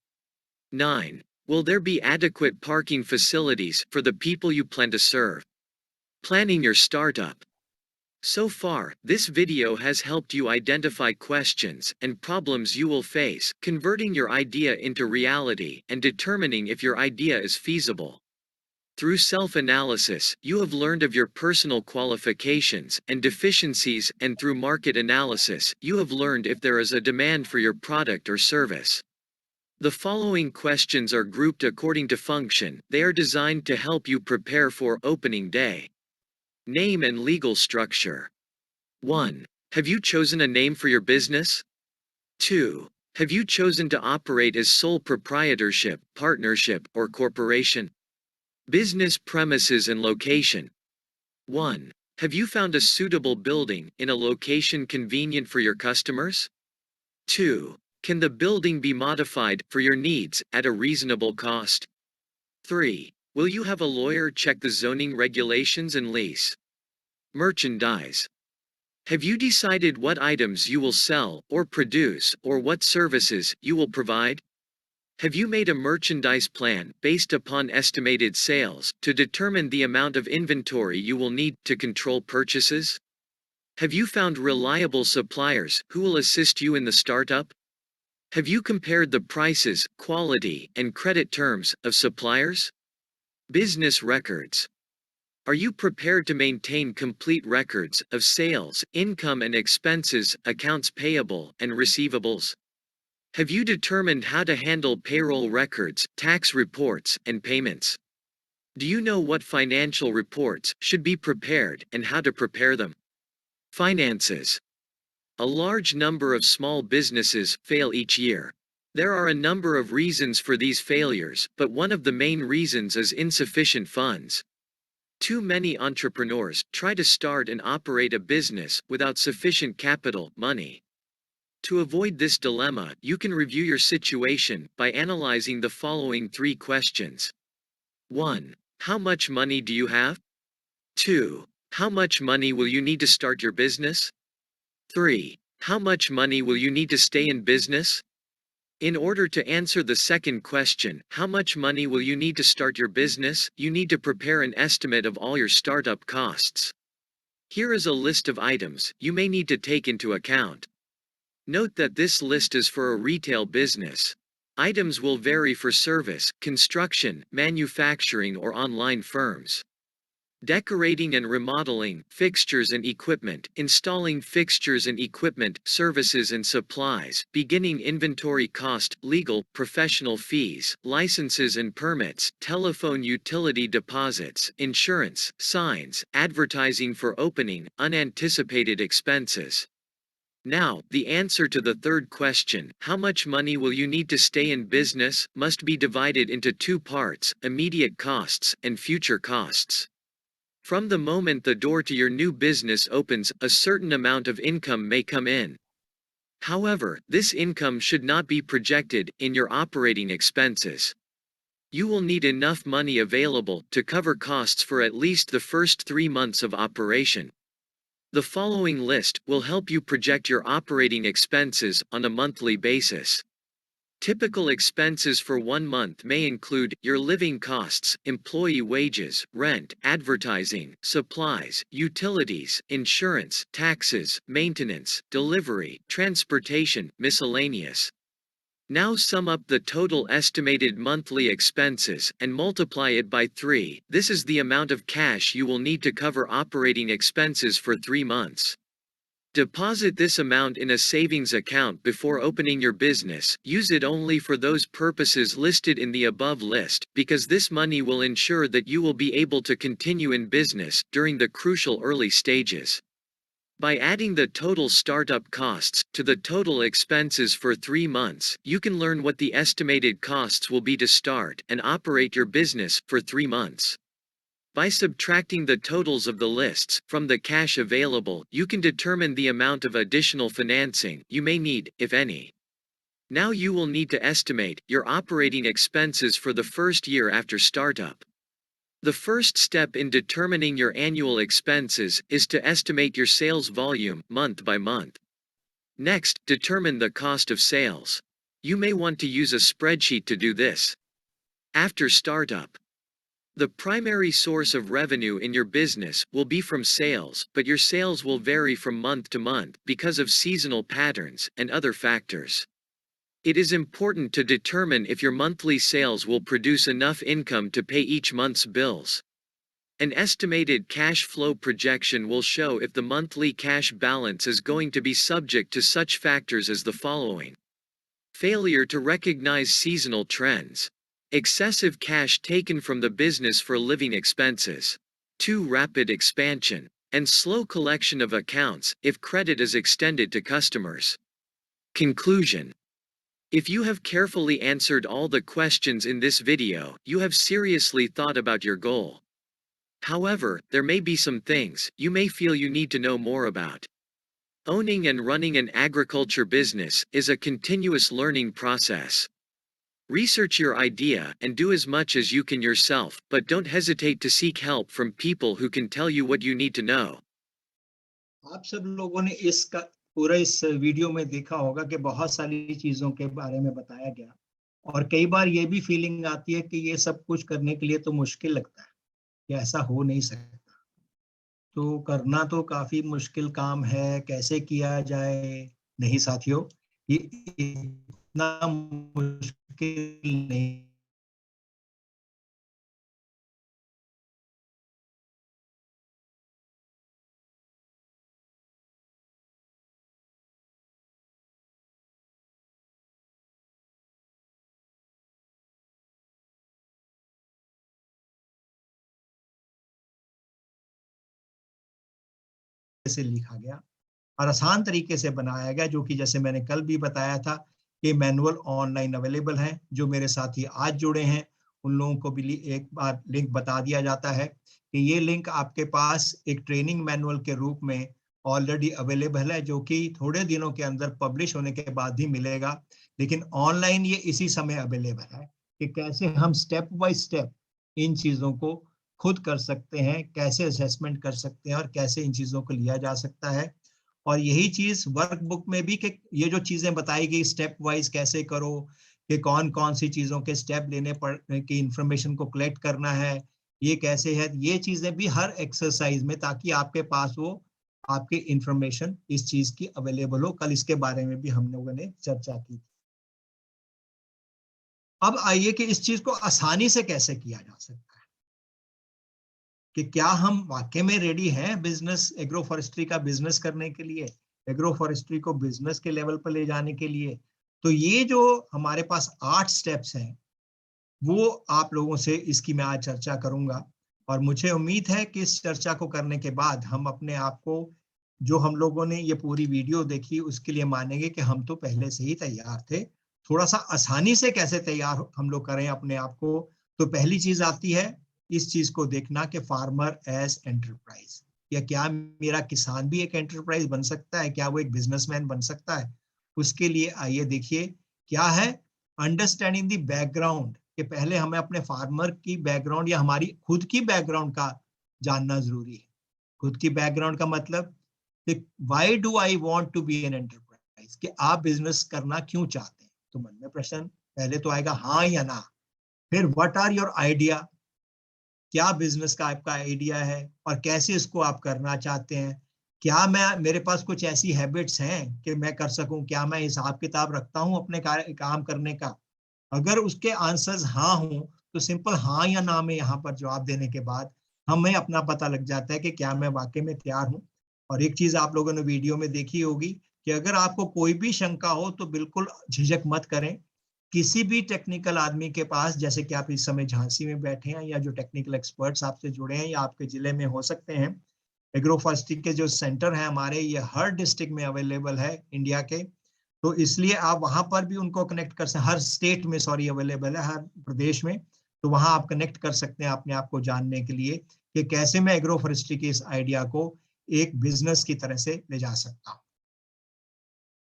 9. Will there be adequate parking facilities for the people you plan to serve? Planning your startup. So far, this video has helped you identify questions and problems you will face, converting your idea into reality and determining if your idea is feasible. Through self-analysis, you have learned of your personal qualifications and deficiencies, and through market analysis, you have learned if there is a demand for your product or service. The following questions are grouped according to function. They are designed to help you prepare for opening day. Name and legal structure. 1. Have you chosen a name for your business? 2. Have you chosen to operate as sole proprietorship, partnership, or corporation? Business premises and location. 1. Have you found a suitable building in a location convenient for your customers? 2. Can the building be modified for your needs at a reasonable cost? 3. Will you have a lawyer check the zoning regulations and lease? Merchandise. Have you decided what items you will sell or produce, or what services you will provide? Have you made a merchandise plan based upon estimated sales to determine the amount of inventory you will need to control purchases? Have you found reliable suppliers who will assist you in the startup? Have you compared the prices, quality, and credit terms of suppliers? Business records. Are you prepared to maintain complete records of sales, income and expenses, accounts payable, and receivables? Have you determined how to handle payroll records, tax reports, and payments? Do you know what financial reports should be prepared and how to prepare them? Finances. A large number of small businesses fail each year. There are a number of reasons for these failures, but one of the main reasons is insufficient funds. Too many entrepreneurs try to start and operate a business without sufficient capital, money. To avoid this dilemma, you can review your situation by analyzing the following 3 questions. 1. How much money do you have? 2. How much money will you need to start your business? 3. How much money will you need to stay in business? In order to answer the second question, how much money will you need to start your business, you need to prepare an estimate of all your startup costs. Here is a list of items you may need to take into account. Note that this list is for a retail business. Items will vary for service, construction, manufacturing, or online firms. Decorating and remodeling, fixtures and equipment, installing fixtures and equipment, services and supplies, beginning inventory cost, legal, professional fees, licenses and permits, telephone utility deposits, insurance, signs, advertising for opening, unanticipated expenses. Now, the answer to the third question, how much money will you need to stay in business, must be divided into 2 parts, immediate costs and future costs. From the moment the door to your new business opens, a certain amount of income may come in. However, this income should not be projected in your operating expenses. You will need enough money available to cover costs for at least the first 3 months of operation. The following list will help you project your operating expenses on a monthly basis. Typical expenses for 1 month may include your living costs, employee wages, rent, advertising, supplies, utilities, insurance, taxes, maintenance, delivery, transportation, miscellaneous. Now sum up the total estimated monthly expenses and multiply it by 3. This is the amount of cash you will need to cover operating expenses for 3 months. Deposit this amount in a savings account before opening your business. Use it only for those purposes listed in the above list, because this money will ensure that you will be able to continue in business during the crucial early stages. By adding the total startup costs to the total expenses for 3 months, you can learn what the estimated costs will be to start and operate your business for 3 months. By subtracting the totals of the lists from the cash available, you can determine the amount of additional financing you may need, if any. Now you will need to estimate your operating expenses for the first year after startup. The first step in determining your annual expenses is to estimate your sales volume month by month. Next, determine the cost of sales. You may want to use a spreadsheet to do this. After startup, the primary source of revenue in your business will be from sales, but your sales will vary from month to month because of seasonal patterns and other factors. It is important to determine if your monthly sales will produce enough income to pay each month's bills. An estimated cash flow projection will show if the monthly cash balance is going to be subject to such factors as the following: failure to recognize seasonal trends, excessive cash taken from the business for living expenses, too rapid expansion, and slow collection of accounts if credit is extended to customers. Conclusion: if you have carefully answered all the questions in this video, you have seriously thought about your goal. However, there may be some things you may feel you need to know more about. Owning and running an agriculture business is a continuous learning process. Research your idea and do as much as you can yourself, but don't hesitate to seek help from people who can tell you what you need to know. आप सब लोगों ने इसका पूरा इस वीडियो में देखा होगा कि बहुत सारी चीजों के बारे में बताया गया, और कई बार ये भी फीलिंग आती है कि ये सब कुछ करने के लिए तो मुश्किल लगता है, कि ऐसा हो नहीं सकता। तो करना तो काफी मुश्किल काम है, कैसे किया जाए? नहीं साथियों, ये इतना मुश्किल नहीं। से लिखा गया और आसान तरीके से बनाया गया, जो कि जैसे मैंने कल भी बताया था कि मैनुअल ऑनलाइन अवेलेबल है। जो मेरे साथी आज जुड़े हैं उन लोगों को भी एक बार लिंक बता दिया जाता है कि ये लिंक आपके पास एक ट्रेनिंग मैनुअल के रूप में ऑलरेडी अवेलेबल है, जो कि थोड़े दिनों के अंदर पब्लिश होने के बाद ही मिलेगा, लेकिन ऑनलाइन ये इसी समय अवेलेबल है कि कैसे हम स्टेप बाय स्टेप इन चीजों को खुद कर सकते हैं, कैसे असेसमेंट कर सकते हैं और कैसे इन चीजों को लिया जा सकता है। और यही चीज वर्कबुक में भी कि ये जो चीजें बताई गई स्टेप वाइज कैसे करो, कि कौन कौन सी चीजों के स्टेप लेने पड़ की इंफॉर्मेशन को कलेक्ट करना है, ये कैसे है, ये चीजें भी हर एक्सरसाइज में, ताकि आपके पास वो आपकी इंफॉर्मेशन इस चीज की अवेलेबल हो। कल इसके बारे में भी हम लोगों ने चर्चा की। अब आइए कि इस चीज को आसानी से कैसे किया जा सकता है, कि क्या हम वाकई में रेडी हैं बिजनेस, एग्रो फॉरेस्ट्री का बिजनेस करने के लिए, एग्रो फॉरेस्ट्री को बिजनेस के लेवल पर ले जाने के लिए। तो ये जो हमारे पास 8 स्टेप्स हैं, वो आप लोगों से इसकी मैं आज चर्चा करूंगा। और मुझे उम्मीद है कि इस चर्चा को करने के बाद हम अपने आप को, जो हम लोगों ने ये पूरी वीडियो देखी, उसके लिए मानेंगे कि हम तो पहले से ही तैयार थे। थोड़ा सा आसानी से कैसे तैयार हम लोग करें अपने आप को। तो पहली चीज आती है इस चीज को देखना कि फार्मर एज एंटरप्राइज, या क्या मेरा किसान भी एक एंटरप्राइज बन सकता है, क्या वो एक बिजनेसमैन बन सकता है। उसके लिए आइए देखिए क्या है अंडरस्टैंडिंग द बैकग्राउंड, कि पहले हमें अपने फार्मर की बैकग्राउंड या हमारी खुद की बैकग्राउंड का जानना जरूरी है। खुद की बैकग्राउंड का मतलब कि why do I want to be an enterprise, कि आप बिजनेस करना क्यों चाहते हैं। तो मन में प्रश्न पहले तो आएगा हाँ या ना। फिर व्हाट आर योर आइडिया, क्या बिजनेस का आपका आइडिया है और कैसे इसको आप करना चाहते हैं। क्या मैं मेरे पास कुछ ऐसी हैबिट्स हैं कि मैं कर सकूं, क्या मैं हिसाब किताब रखता हूं अपने काम करने का। अगर उसके आंसर्स हाँ हो तो सिंपल हाँ या ना में यहाँ पर जवाब देने के बाद हमें अपना पता लग जाता है कि क्या मैं वाकई में तैयार हूँ। और एक चीज आप लोगों ने वीडियो में देखी होगी कि अगर आपको कोई भी शंका हो तो बिल्कुल झिझक मत करें। किसी भी टेक्निकल आदमी के पास, जैसे कि आप इस समय झांसी में बैठे हैं या जो टेक्निकल एक्सपर्ट्स आपसे जुड़े हैं या आपके जिले में हो सकते हैं, एग्रोफॉरेस्ट्री के जो सेंटर हैं हमारे, ये हर डिस्ट्रिक्ट में अवेलेबल है इंडिया के। तो इसलिए आप वहां पर भी उनको कनेक्ट कर सकते, हर स्टेट में सॉरी अवेलेबल है, हर प्रदेश में। तो वहां आप कनेक्ट कर सकते हैं अपने आप को जानने के लिए कि कैसे मैं एग्रोफॉरेस्ट्री के इस आइडिया को एक बिजनेस की तरह से ले जा सकता हूँ।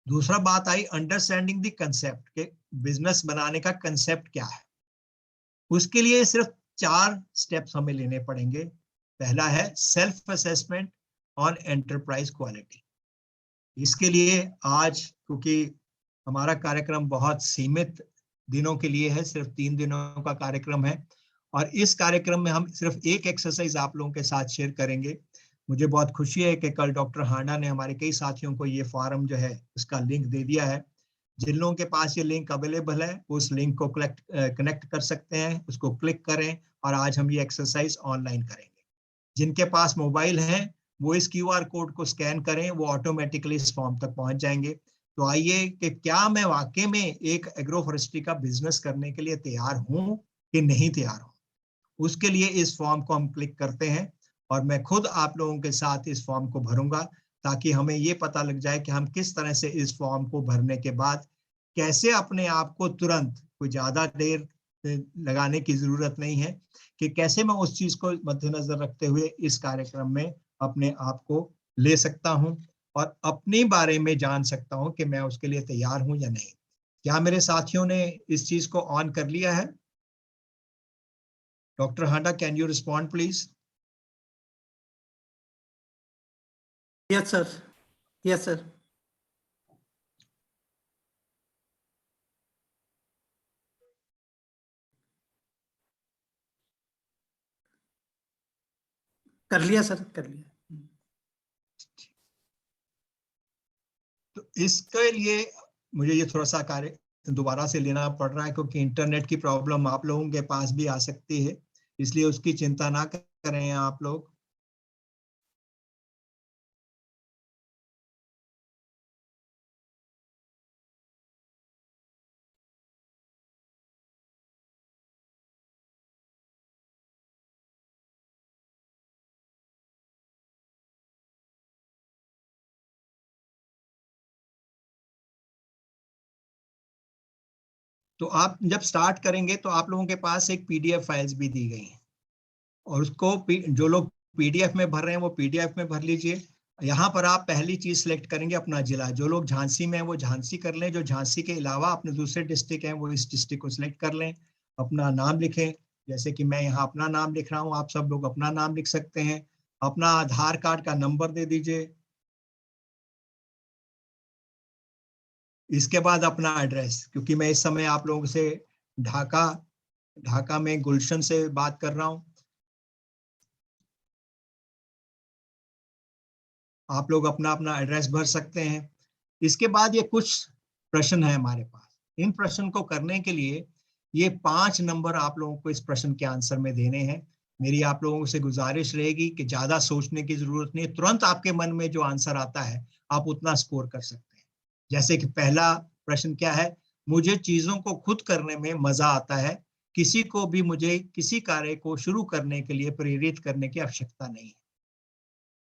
दूसरा बात आई अंडरस्टैंडिंग द कंसेप्ट, के बिजनेस बनाने का कंसेप्ट क्या है। उसके लिए सिर्फ 4 स्टेप्स हमें लेने पड़ेंगे। पहला है self assessment on enterprise quality. इसके लिए आज, क्योंकि हमारा कार्यक्रम बहुत सीमित दिनों के लिए है, सिर्फ 3 दिनों का कार्यक्रम है, और इस कार्यक्रम में हम सिर्फ एक एक्सरसाइज आप लोगों के साथ शेयर करेंगे। मुझे बहुत खुशी है कि कल डॉक्टर हांडा ने हमारे कई साथियों को ये फॉर्म जो है उसका लिंक दे दिया है। जिन लोगों के पास ये लिंक अवेलेबल है उस लिंक को कनेक्ट कर सकते हैं, उसको क्लिक करें और आज हम ये एक्सरसाइज ऑनलाइन करेंगे। जिनके पास मोबाइल है वो इस क्यूआर कोड को स्कैन करें, वो ऑटोमेटिकली इस फॉर्म तक पहुंच जाएंगे। तो आइए कि क्या मैं वाकई में एक एग्रो फॉरेस्ट्री का बिजनेस करने के लिए तैयार हूं कि नहीं तैयार हूं। उसके लिए इस फॉर्म को हम क्लिक करते हैं और मैं खुद आप लोगों के साथ इस फॉर्म को भरूंगा, ताकि हमें ये पता लग जाए कि हम किस तरह से इस फॉर्म को भरने के बाद कैसे अपने आप को तुरंत, कोई ज्यादा देर लगाने की जरूरत नहीं है, कि कैसे मैं उस चीज को मद्देनजर रखते हुए इस कार्यक्रम में अपने आप को ले सकता हूं और अपने बारे में जान सकता हूं कि मैं उसके लिए तैयार हूं या नहीं। क्या मेरे साथियों ने इस चीज को ऑन कर लिया है? Doctor Handa, can you respond please? Yes, sir. Yes, sir. कर लिया सर, कर लिया। तो इसके लिए मुझे ये थोड़ा सा कार्य दोबारा से लेना पड़ रहा है, क्योंकि इंटरनेट की प्रॉब्लम आप लोगों के पास भी आ सकती है, इसलिए उसकी चिंता ना करें आप लोग। तो आप जब स्टार्ट करेंगे तो आप लोगों के पास एक पीडीएफ फाइल्स भी दी गई हैं, और उसको जो लोग पीडीएफ में भर रहे हैं वो पीडीएफ में भर लीजिए। यहाँ पर आप पहली चीज सिलेक्ट करेंगे अपना जिला। जो लोग झांसी में हैं वो झांसी कर लें, जो झांसी के अलावा अपने दूसरे डिस्ट्रिक्ट हैं वो इस डिस्ट्रिक्ट को सिलेक्ट कर लें। अपना नाम लिखें, जैसे कि मैं यहाँ अपना नाम लिख रहा हूँ, आप सब लोग अपना नाम लिख सकते हैं। अपना आधार कार्ड का नंबर दे दीजिए। इसके बाद अपना एड्रेस, क्योंकि मैं इस समय आप लोगों से ढाका ढाका में गुलशन से बात कर रहा हूँ। आप लोग अपना अपना एड्रेस भर सकते हैं। इसके बाद ये कुछ प्रश्न है हमारे पास। इन प्रश्न को करने के लिए ये 5 नंबर आप लोगों को इस प्रश्न के आंसर में देने हैं। मेरी आप लोगों से गुजारिश रहेगी कि ज्यादा सोचने की जरूरत नहीं है, तुरंत आपके मन में जो आंसर आता है आप उतना स्कोर कर सकते हैं। जैसे कि पहला प्रश्न क्या है, मुझे चीजों को खुद करने में मजा आता है, किसी को भी मुझे किसी कार्य को शुरू करने के लिए प्रेरित करने की आवश्यकता नहीं है।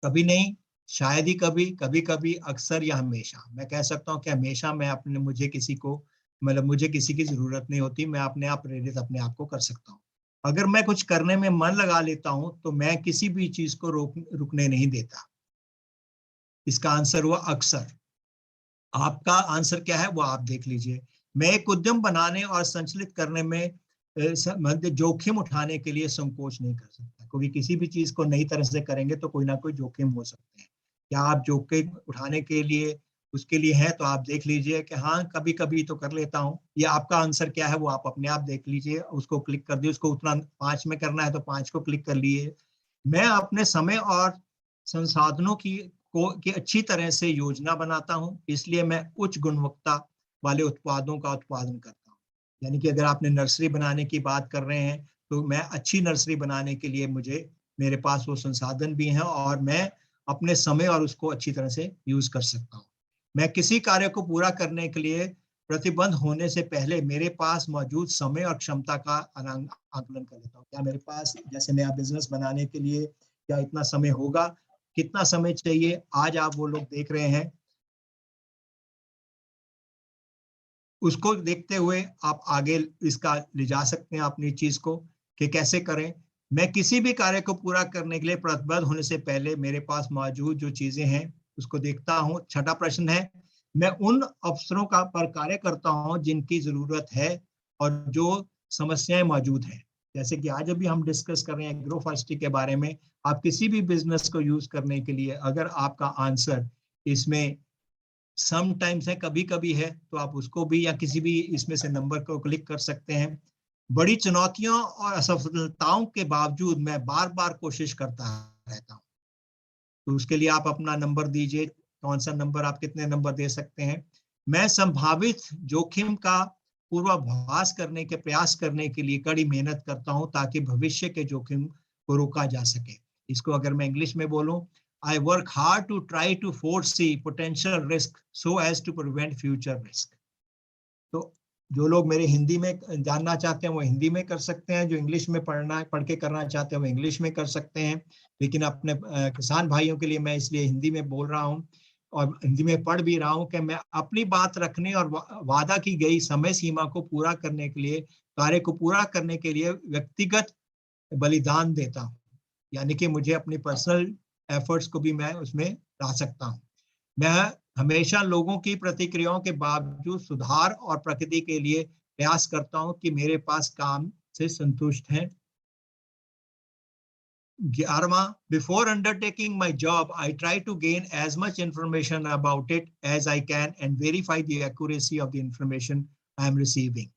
कभी नहीं, शायद ही कभी, कभी कभी, अक्सर या हमेशा। मैं कह सकता हूँ कि हमेशा मैं अपने मुझे किसी की जरूरत नहीं होती, मैं अपने आप प्रेरित अपने आप को कर सकता हूँ। अगर मैं कुछ करने में मन लगा लेता हूँ तो मैं किसी भी चीज को रुकने नहीं देता। इसका आंसर हुआ अक्सर। आपका आंसर क्या है वो आप देख लीजिए। मैं एक उद्यम बनाने और संचालित करने में जोखिम उठाने के लिए संकोच नहीं कर सकता, क्योंकि किसी भी चीज को नई तरह से करेंगे तो कोई ना कोई जोखिम हो सकते हैं। क्या आप जोखिम उठाने के लिए उसके लिए है तो आप देख लीजिए कि हाँ कभी कभी तो कर लेता हूँ। या आपका आंसर क्या है वो आप अपने आप देख लीजिए, उसको क्लिक कर दिए। उसको उतना 5 में करना है तो 5 को क्लिक कर लिए। मैं अपने समय और संसाधनों की अच्छी तरह से योजना बनाता हूँ, इसलिए मैं उच्च गुणवत्ता वाले उत्पादों का उत्पादन करता हूँ। यानी कि अगर आपने नर्सरी बनाने की बात कर रहे हैं तो मैं अच्छी नर्सरी बनाने के लिए मेरे पास वो संसाधन भी हैं और मैं अपने समय और उसको अच्छी तरह से यूज कर सकता हूँ। मैं किसी कार्य को पूरा करने के लिए प्रतिबंध होने से पहले मेरे पास मौजूद समय और क्षमता का आकलन कर लेता हूँ। क्या मेरे पास, जैसे नया बिजनेस बनाने के लिए क्या इतना समय होगा, कितना समय चाहिए, आज आप वो लोग देख रहे हैं, उसको देखते हुए आप आगे इसका ले जा सकते हैं अपनी चीज को कि कैसे करें। मैं किसी भी कार्य को पूरा करने के लिए प्रतिबद्ध होने से पहले मेरे पास मौजूद जो चीजें हैं उसको देखता हूं। छठा प्रश्न है, मैं उन अवसरों का पर कार्य करता हूं जिनकी जरूरत है और जो समस्याएं मौजूद हैं। जैसे कि आज अभी हम डिस्कस कर रहे हैं एग्रो फॉरेस्ट्री के बारे में। आप किसी भी बिजनेस को यूज करने के लिए अगर आपका आंसर इसमें समटाइम्स है, कभी कभी है, तो आप उसको भी या किसी भी इसमें से नंबर को क्लिक कर सकते हैं। बड़ी चुनौतियों और असफलताओं के बावजूद मैं बार बार कोशिश करता रहता हूँ। तो उसके लिए आप अपना नंबर दीजिए, कौन सा नंबर, आप कितने नंबर दे सकते हैं। मैं संभावित जोखिम का पूर्वाभास करने के प्रयास करने के लिए कड़ी मेहनत करता हूं ताकि भविष्य के जोखिम को रोका जा सके। इसको अगर मैं इंग्लिश में बोलूं, I work hard to try to foresee potential risk so as to prevent future risk. तो जो लोग मेरे हिंदी में जानना चाहते हैं वो हिंदी में कर सकते हैं, जो इंग्लिश में पढ़ के करना चाहते हैं वो इंग्लिश में कर सकते हैं। लेकिन अपने किसान भाइयों के लिए मैं इसलिए हिंदी में बोल रहा हूँ और हिंदी में पढ़ भी रहा हूँ कि मैं अपनी बात रखने और वादा की गई समय सीमा को पूरा करने के लिए, कार्य को पूरा करने के लिए व्यक्तिगत बलिदान देता हूँ। यानी कि मुझे अपनी पर्सनल एफर्ट्स को भी मैं उसमें ला सकता हूँ। मैं हमेशा लोगों की प्रतिक्रियाओं के बावजूद सुधार और प्रगति के लिए प्रयास करता हूं कि मेरे पास काम से संतुष्ट हैं। 11वां, before undertaking my job I try to gain as much information about it as I can and verify the accuracy of the information I am receiving.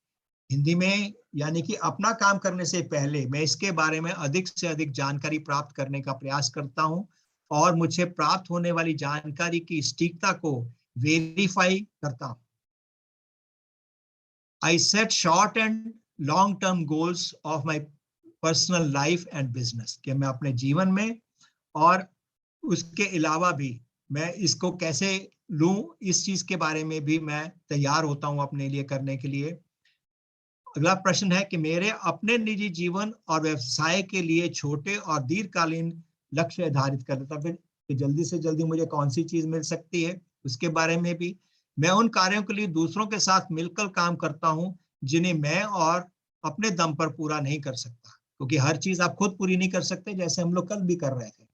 Hindi में यानी कि अपना काम करने से पहले मैं इसके बारे में अधिक से अधिक जानकारी प्राप्त करने का प्रयास करता हूं और मुझे प्राप्त होने वाली जानकारी की सटीकता को वेरीफाई करता हूं। I set short and long term goals of my personal life and business, कि मैं अपने जीवन में और उसके अलावा भी मैं इसको कैसे लूं, इस चीज के बारे में भी मैं तैयार होता हूं अपने लिए करने के लिए। अगला प्रश्न है कि मेरे अपने निजी जीवन और व्यवसाय के लिए छोटे और दीर्घकालीन लक्ष्य निर्धारित कर लेता फिर कि जल्दी से जल्दी मुझे कौन सी चीज मिल सकती है उसके बारे में भी। मैं उन कार्यों के लिए दूसरों के साथ मिलकर काम करता हूं जिन्हें मैं और अपने दम पर पूरा नहीं कर सकता, क्योंकि हर चीज आप खुद पूरी नहीं कर सकते, जैसे हम लोग कल भी कर रहे थे।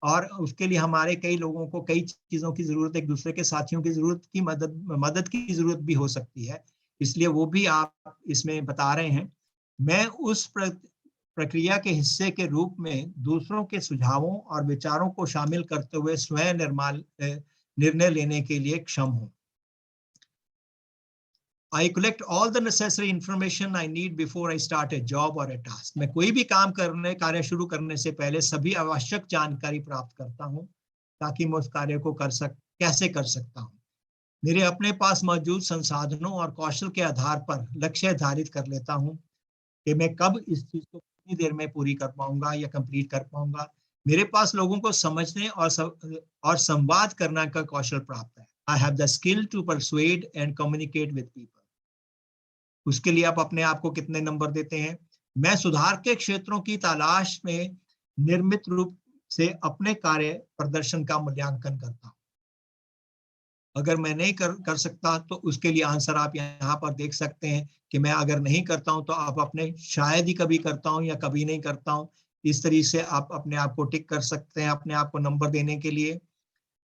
और उसके लिए हमारे कई लोगों को कई चीजों की जरूरत, एक दूसरे के साथियों की जरूरत की मदद की जरूरत भी हो सकती है, इसलिए वो भी आप इसमें बता रहे हैं। मैं उस प्रक्रिया के हिस्से के रूप में दूसरों के सुझावों और विचारों को शामिल करते हुए स्वयं निर्णय लेने के लिए क्षम हूँ। I collect all the necessary information I need before I start a job or a task. मैं कोई भी कार्य शुरू करने से पहले सभी आवश्यक जानकारी प्राप्त करता हूँ ताकि मैं उस कार्य को कैसे कर सकता हूँ। मेरे अपने पास मौजूद संसाधनों और कौशल के आधार पर लक्ष्य निर्धारित कर लेता हूँ कि मैं कब इस चीज को कितनी देर में पूरी कर पाऊंगा या कंप्लीट कर पाऊंगा। मेरे पास लोगों को समझने और संवाद करने का कौशल प्राप्त है। I have the skill to persuade and communicate with people. उसके लिए आप अपने आप को कितने नंबर देते हैं? मैं सुधार के क्षेत्रों की तलाश में निर्मित रूप से अपने कार्य प्रदर्शन का मूल्यांकन करता हूं। अगर मैं नहीं कर सकता तो उसके लिए आंसर आप यहाँ पर देख सकते हैं कि मैं अगर नहीं करता हूं तो आप अपने शायद ही कभी करता हूं या कभी नहीं करता हूं, इस तरीके से आप अपने आप को टिक कर सकते हैं अपने आप को नंबर देने के लिए।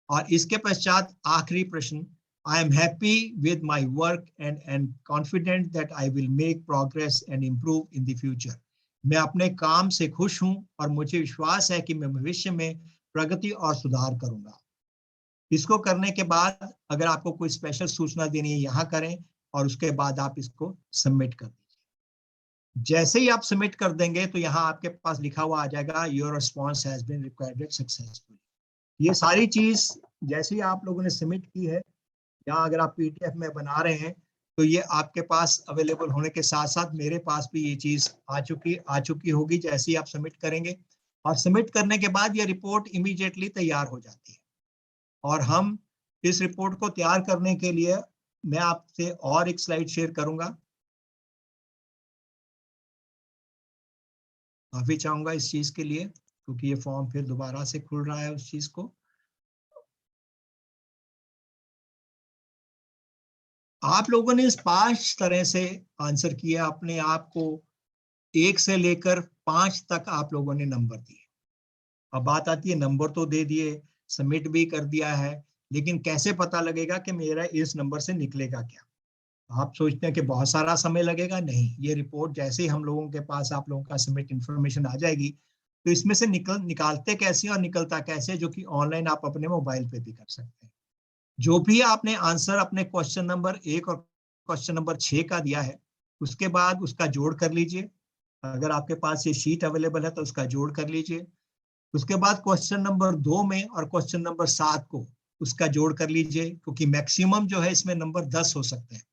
और इसके पश्चात आखिरी प्रश्न, I am happy with my work and confident that I will make progress and improve in the future. मैं अपने काम से खुश हूं और मुझे विश्वास है कि मैं भविष्य में प्रगति और सुधार करूंगा। इसको करने के बाद अगर आपको कोई स्पेशल सूचना देनी है यहाँ करें और उसके बाद आप इसको सबमिट कर दीजिए। जैसे ही आप सबमिट कर देंगे तो यहाँ आपके पास लिखा हुआ आ जाएगा your response has been recorded successfully. ये सारी चीज जैसे ही आप लोगों ने सबमिट की है, यहाँ अगर आप पीडीएफ में बना रहे हैं तो ये आपके पास अवेलेबल होने के साथ साथ मेरे पास भी ये चीज आ चुकी होगी जैसे ही आप सबमिट करेंगे। और सबमिट करने के बाद ये रिपोर्ट इमीडिएटली तैयार हो जाती है। और हम इस रिपोर्ट को तैयार करने के लिए मैं आपसे और एक स्लाइड शेयर करूंगा, माफी चाहूंगा इस चीज के लिए क्योंकि ये फॉर्म फिर दोबारा से खुल रहा है उस चीज को। आप लोगों ने इस 5 तरह से आंसर किया, अपने आप को 1 से लेकर 5 तक आप लोगों ने नंबर दिए। अब बात आती है नंबर तो दे दिए, सबमिट भी कर दिया है, लेकिन कैसे पता लगेगा कि मेरा इस नंबर से निकलेगा क्या? आप सोचते हैं कि बहुत सारा समय लगेगा, नहीं। ये रिपोर्ट जैसे ही हम लोगों के पास आप लोगों का सबमिट इंफॉर्मेशन आ जाएगी तो इसमें से निकालते कैसे और निकलता कैसे, जो कि ऑनलाइन आप अपने मोबाइल पे भी कर सकते हैं। जो भी आपने आंसर अपने क्वेश्चन नंबर 1 और क्वेश्चन नंबर 6 का दिया है उसके बाद उसका जोड़ कर लीजिए। अगर आपके पास ये शीट अवेलेबल है तो उसका जोड़ कर लीजिए। उसके बाद क्वेश्चन नंबर 2 में और क्वेश्चन नंबर 7 को उसका जोड़ कर लीजिए, क्योंकि मैक्सिमम जो है इसमें नंबर 10 हो सकते हैं।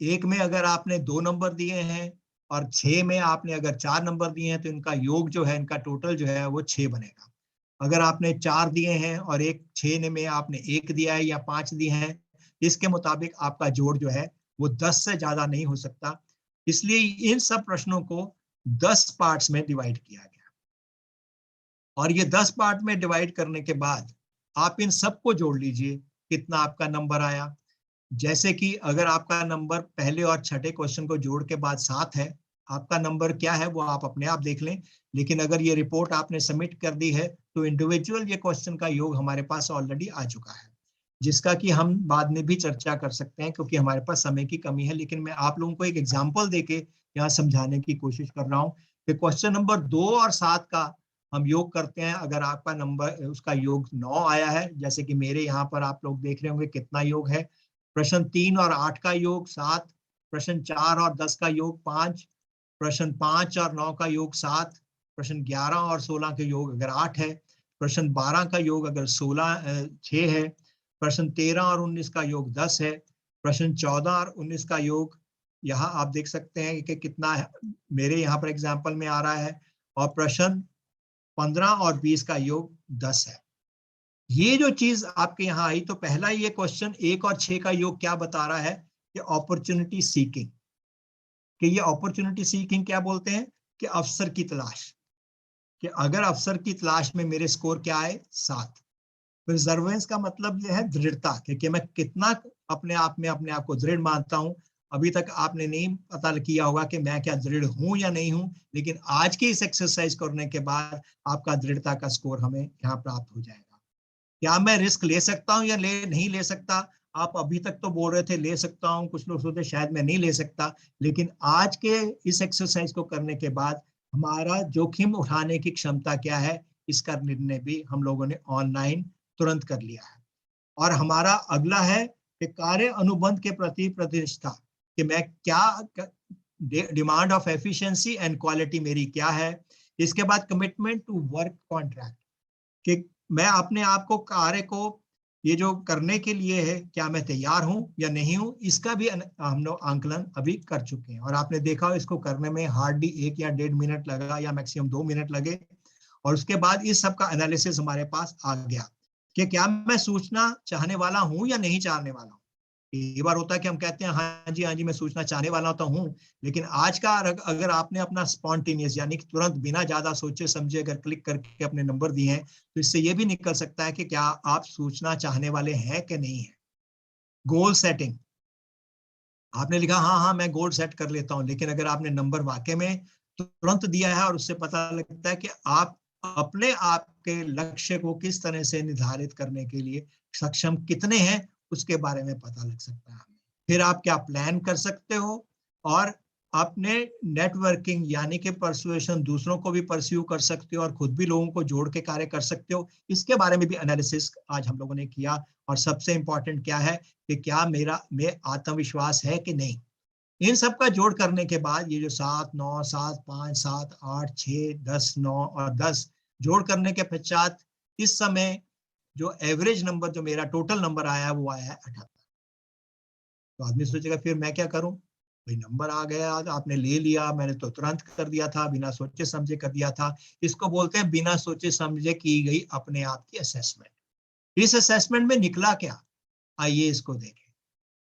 एक में अगर आपने 2 नंबर दिए हैं और 6 में आपने अगर 4 नंबर दिए हैं तो इनका योग जो है, इनका टोटल जो है वो 6 बनेगा। अगर आपने 4 दिए हैं और 6 में आपने 1 दिया है या 5 दिए हैं, इसके मुताबिक आपका जोड़ जो है वो 10 से ज्यादा नहीं हो सकता। इसलिए इन सब प्रश्नों को 10 पार्ट्स में डिवाइड किया गया और ये 10 पार्ट में डिवाइड करने के बाद आप इन सबको जोड़ लीजिए, कितना आपका नंबर आया। जैसे कि अगर आपका नंबर पहले और छठे क्वेश्चन को जोड़ के बाद 7 है, आपका नंबर क्या है वो आप अपने आप देख लें। लेकिन अगर ये रिपोर्ट आपने सबमिट कर दी है तो इंडिविजुअल ये क्वेश्चन का योग हमारे पास ऑलरेडी आ चुका है, जिसका कि हम बाद में भी चर्चा कर सकते हैं क्योंकि हमारे पास समय की कमी है। लेकिन मैं आप लोगों को एक एग्जाम्पल देके यहाँ समझाने की कोशिश कर रहा हूँ कि क्वेश्चन नंबर 2 और 7 का हम योग करते हैं। अगर आपका नंबर उसका योग 9 आया है, जैसे कि मेरे यहाँ पर आप लोग देख रहे होंगे कितना योग है। प्रश्न 3 और 8 का योग 7, प्रश्न 4 और 10 का योग 5, प्रश्न 5 और 9 का योग 7, प्रश्न 11 और 16 के योग अगर 8 है, प्रश्न 12 का योग अगर 6 है, प्रश्न 13 और 19 का योग 10 है, प्रश्न 14 और 19 का योग यहाँ आप देख सकते हैं कि कितना है, मेरे यहाँ पर एग्जाम्पल में आ रहा है, और प्रश्न 15 और 20 का योग 10 है। ये जो चीज आपके यहाँ आई तो पहला ये क्वेश्चन 1 और 6 का योग क्या बता रहा है कि अपॉर्चुनिटी सीकिंग, कि ये अपॉर्चुनिटी सीकिंग क्या बोलते हैं कि अवसर की तलाश, कि अगर अवसर की तलाश में मेरे स्कोर क्या आए 7। परसेवरेंस का मतलब ये है दृढ़ता, कि मैं कितना अपने आप को दृढ़ मानता हूं। अभी तक आपने नहीं पता किया होगा कि मैं क्या दृढ़ हूं या नहीं हूं, लेकिन आज की इस एक्सरसाइज करने के बाद आपका दृढ़ता का स्कोर हमें यहाँ प्राप्त हो जाएगा। क्या मैं रिस्क ले सकता हूं या नहीं ले सकता? आप अभी तक तो बोल रहे थे ले सकता हूं, कुछ लोग सोचते शायद मैं नहीं ले सकता, लेकिन आज के इस एक्सरसाइज को करने के बाद हमारा जोखिम उठाने की क्षमता क्या है, इसका निर्णय भी हम लोगों ने ऑनलाइन तुरंत कर लिया है। और हमारा अगला है कि कार्य अनुबंध के प्रति प्रतिष्ठा, कि मैं क्या demand of efficiency and quality मेरी क्या है। इसके बाद कमिटमेंट टू वर्क कॉन्ट्रैक्ट, कि मैं अपने आप को कार्य को ये जो करने के लिए है क्या मैं तैयार हूं या नहीं हूं, इसका भी हम लोग आंकलन अभी कर चुके हैं। और आपने देखा इसको करने में हार्डली 1 या 1.5 मिनट लगा या मैक्सिमम 2 मिनट लगे। और उसके बाद इस सब का एनालिसिस हमारे पास आ गया कि क्या मैं सूचना चाहने वाला हूं या नहीं चाहने वाला हूं। कई बार होता है कि हम कहते हैं हाँ जी मैं सूचना चाहने वाला तो हूं, लेकिन आज का अगर आपने अपना स्पॉन्टेनियस यानी कि तुरंत बिना ज्यादा सोचे समझे अगर क्लिक करके अपने नंबर दिए हैं तो इससे ये भी निकल सकता है कि क्या आप सूचना चाहने वाले हैं कि नहीं है। गोल सेटिंग, आपने लिखा हाँ मैं गोल सेट कर लेता हूं, लेकिन अगर आपने नंबर वाकई में तुरंत दिया है और उससे पता लगता है कि आप अपने आप के लक्ष्य को किस तरह से निर्धारित करने के लिए सक्षम कितने हैं, उसके बारे में पता लग सकता है हमें। फिर आप क्या प्लान कर सकते हो और अपने नेटवर्किंग यानी कि परसुएशन दूसरों को भी परस्यू कर सकते हो और खुद भी लोगों को जोड़ के कार्य कर सकते हो। इसके बारे में भी एनालिसिस आज हम लोगों ने किया। और सबसे इंपॉर्टेंट क्या है कि क्या मेरा में आत्मविश्वास है कि नहीं। इन सब का जोड़ करने के बाद ये जो 7, 9, 7, 5, 7, 8, 6, 10, 9 और 10 जोड़ करने के पश्चात इस समय जो एवरेज नंबर जो मेरा टोटल नंबर आया वो आया है 78। तो आदमी सोचेगा फिर मैं क्या करूं, भाई नंबर आ गया, आपने ले लिया, मैंने तो तुरंत कर दिया था, बिना सोचे समझे कर दिया था। इसको बोलते हैं बिना सोचे समझे की गई अपने आप की असेसमेंट। इस असेसमेंट में निकला क्या, आइए इसको देखें।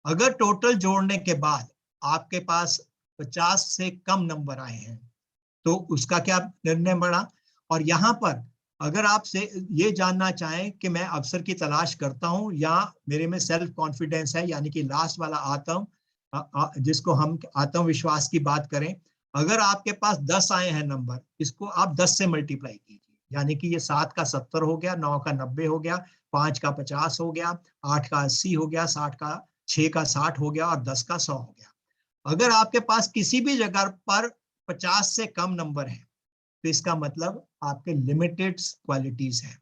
अगर टोटल जोड़ने के बाद आपके पास 50 से कम नंबर आए हैं तो उसका क्या निर्णय बना। और यहाँ पर अगर आपसे ये जानना चाहें कि मैं अवसर की तलाश करता हूं या मेरे में सेल्फ कॉन्फिडेंस है, यानी कि लास्ट वाला जिसको हम आत्मविश्वास की बात करें, अगर आपके पास 10 आए हैं नंबर, इसको आप 10 से मल्टीप्लाई कीजिए, यानी कि ये 7 का 70 हो गया, 9 का 90 हो गया, 5 का 50 हो गया, 8 का 80 हो गया, 6 का 60 हो गया और 10 का 100 हो गया। अगर आपके पास किसी भी जगह पर 50 से कम नंबर है तो इसका मतलब आपके लिमिटेड क्वालिटीज हैं।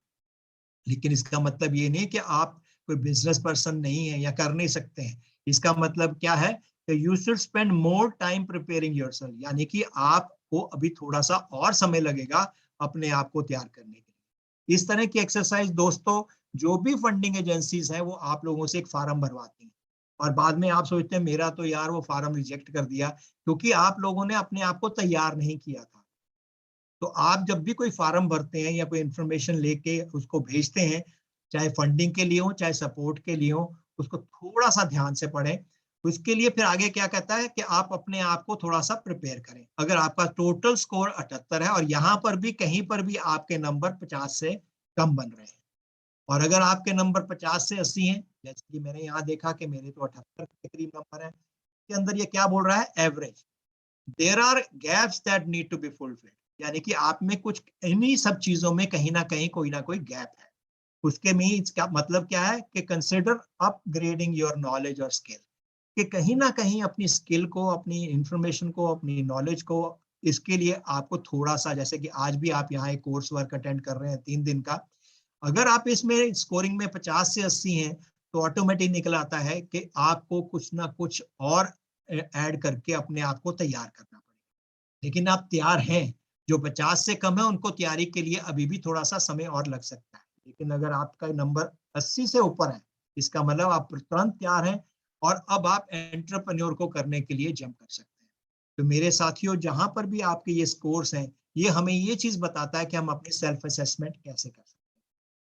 लेकिन इसका मतलब ये नहीं कि आप कोई बिजनेस पर्सन नहीं है या कर नहीं सकते हैं। इसका मतलब क्या है कि you should spend more time preparing yourself, यानी कि आपको अभी थोड़ा सा और समय लगेगा अपने आप को तैयार करने के लिए। इस तरह की एक्सरसाइज दोस्तों जो भी फंडिंग एजेंसीज हैं वो आप लोगों से एक फार्म भरवाती हैं और बाद में आप सोचते हैं मेरा तो यार वो फार्म रिजेक्ट कर दिया, क्योंकि आप लोगों ने अपने आप को तैयार नहीं किया था। तो आप जब भी कोई फार्म भरते हैं या कोई इंफॉर्मेशन लेके उसको भेजते हैं, चाहे फंडिंग के लिए हो चाहे सपोर्ट के लिए हो, उसको थोड़ा सा ध्यान से पढ़ें। उसके लिए फिर आगे क्या कहता है कि आप अपने आप को थोड़ा सा प्रिपेयर करें। अगर आपका टोटल स्कोर 78 है और यहाँ पर भी कहीं पर भी आपके नंबर 50 से कम बन रहे हैं और अगर आपके नंबर 50 से 80 हैं, जैसे कि मैंने यहाँ देखा कि मेरे तो 78 के करीब नंबर है, के अंदर ये क्या बोल रहा है, average there are gaps that need to be fulfilled, यानी कि आप में कुछ इन्हीं सब चीजों में कहीं ना कोई गैप है। उसके में इसका मतलब क्या है कि कंसिडर अपग्रेडिंग योर नॉलेज और स्किल, कि कहीं ना कहीं अपनी स्किल को, अपनी इंफॉर्मेशन को, अपनी नॉलेज को, इसके लिए आपको थोड़ा सा, जैसे कि आज भी आप यहाँ एक कोर्स वर्क अटेंड कर रहे हैं 3 दिन का, अगर आप इसमें स्कोरिंग में 50 से 80 हैं तो ऑटोमेटिक निकल आता है कि आपको कुछ ना कुछ और ऐड करके अपने आप को तैयार करना पड़ेगा। लेकिन आप तैयार हैं, जो 50 से कम है उनको तैयारी के लिए अभी भी थोड़ा सा समय और लग सकता है। लेकिन अगर आपका नंबर 80 से ऊपर है, इसका मतलब आप तुरंत तैयार हैं और अब आप एंटरप्रेन्योर को करने के लिए जंप कर सकते हैं। तो मेरे साथियों, जहां पर भी आपके ये स्कोर्स हैं, ये हमें ये चीज बताता है कि हम अपनी सेल्फ असेसमेंट कैसे कर सकते हैं।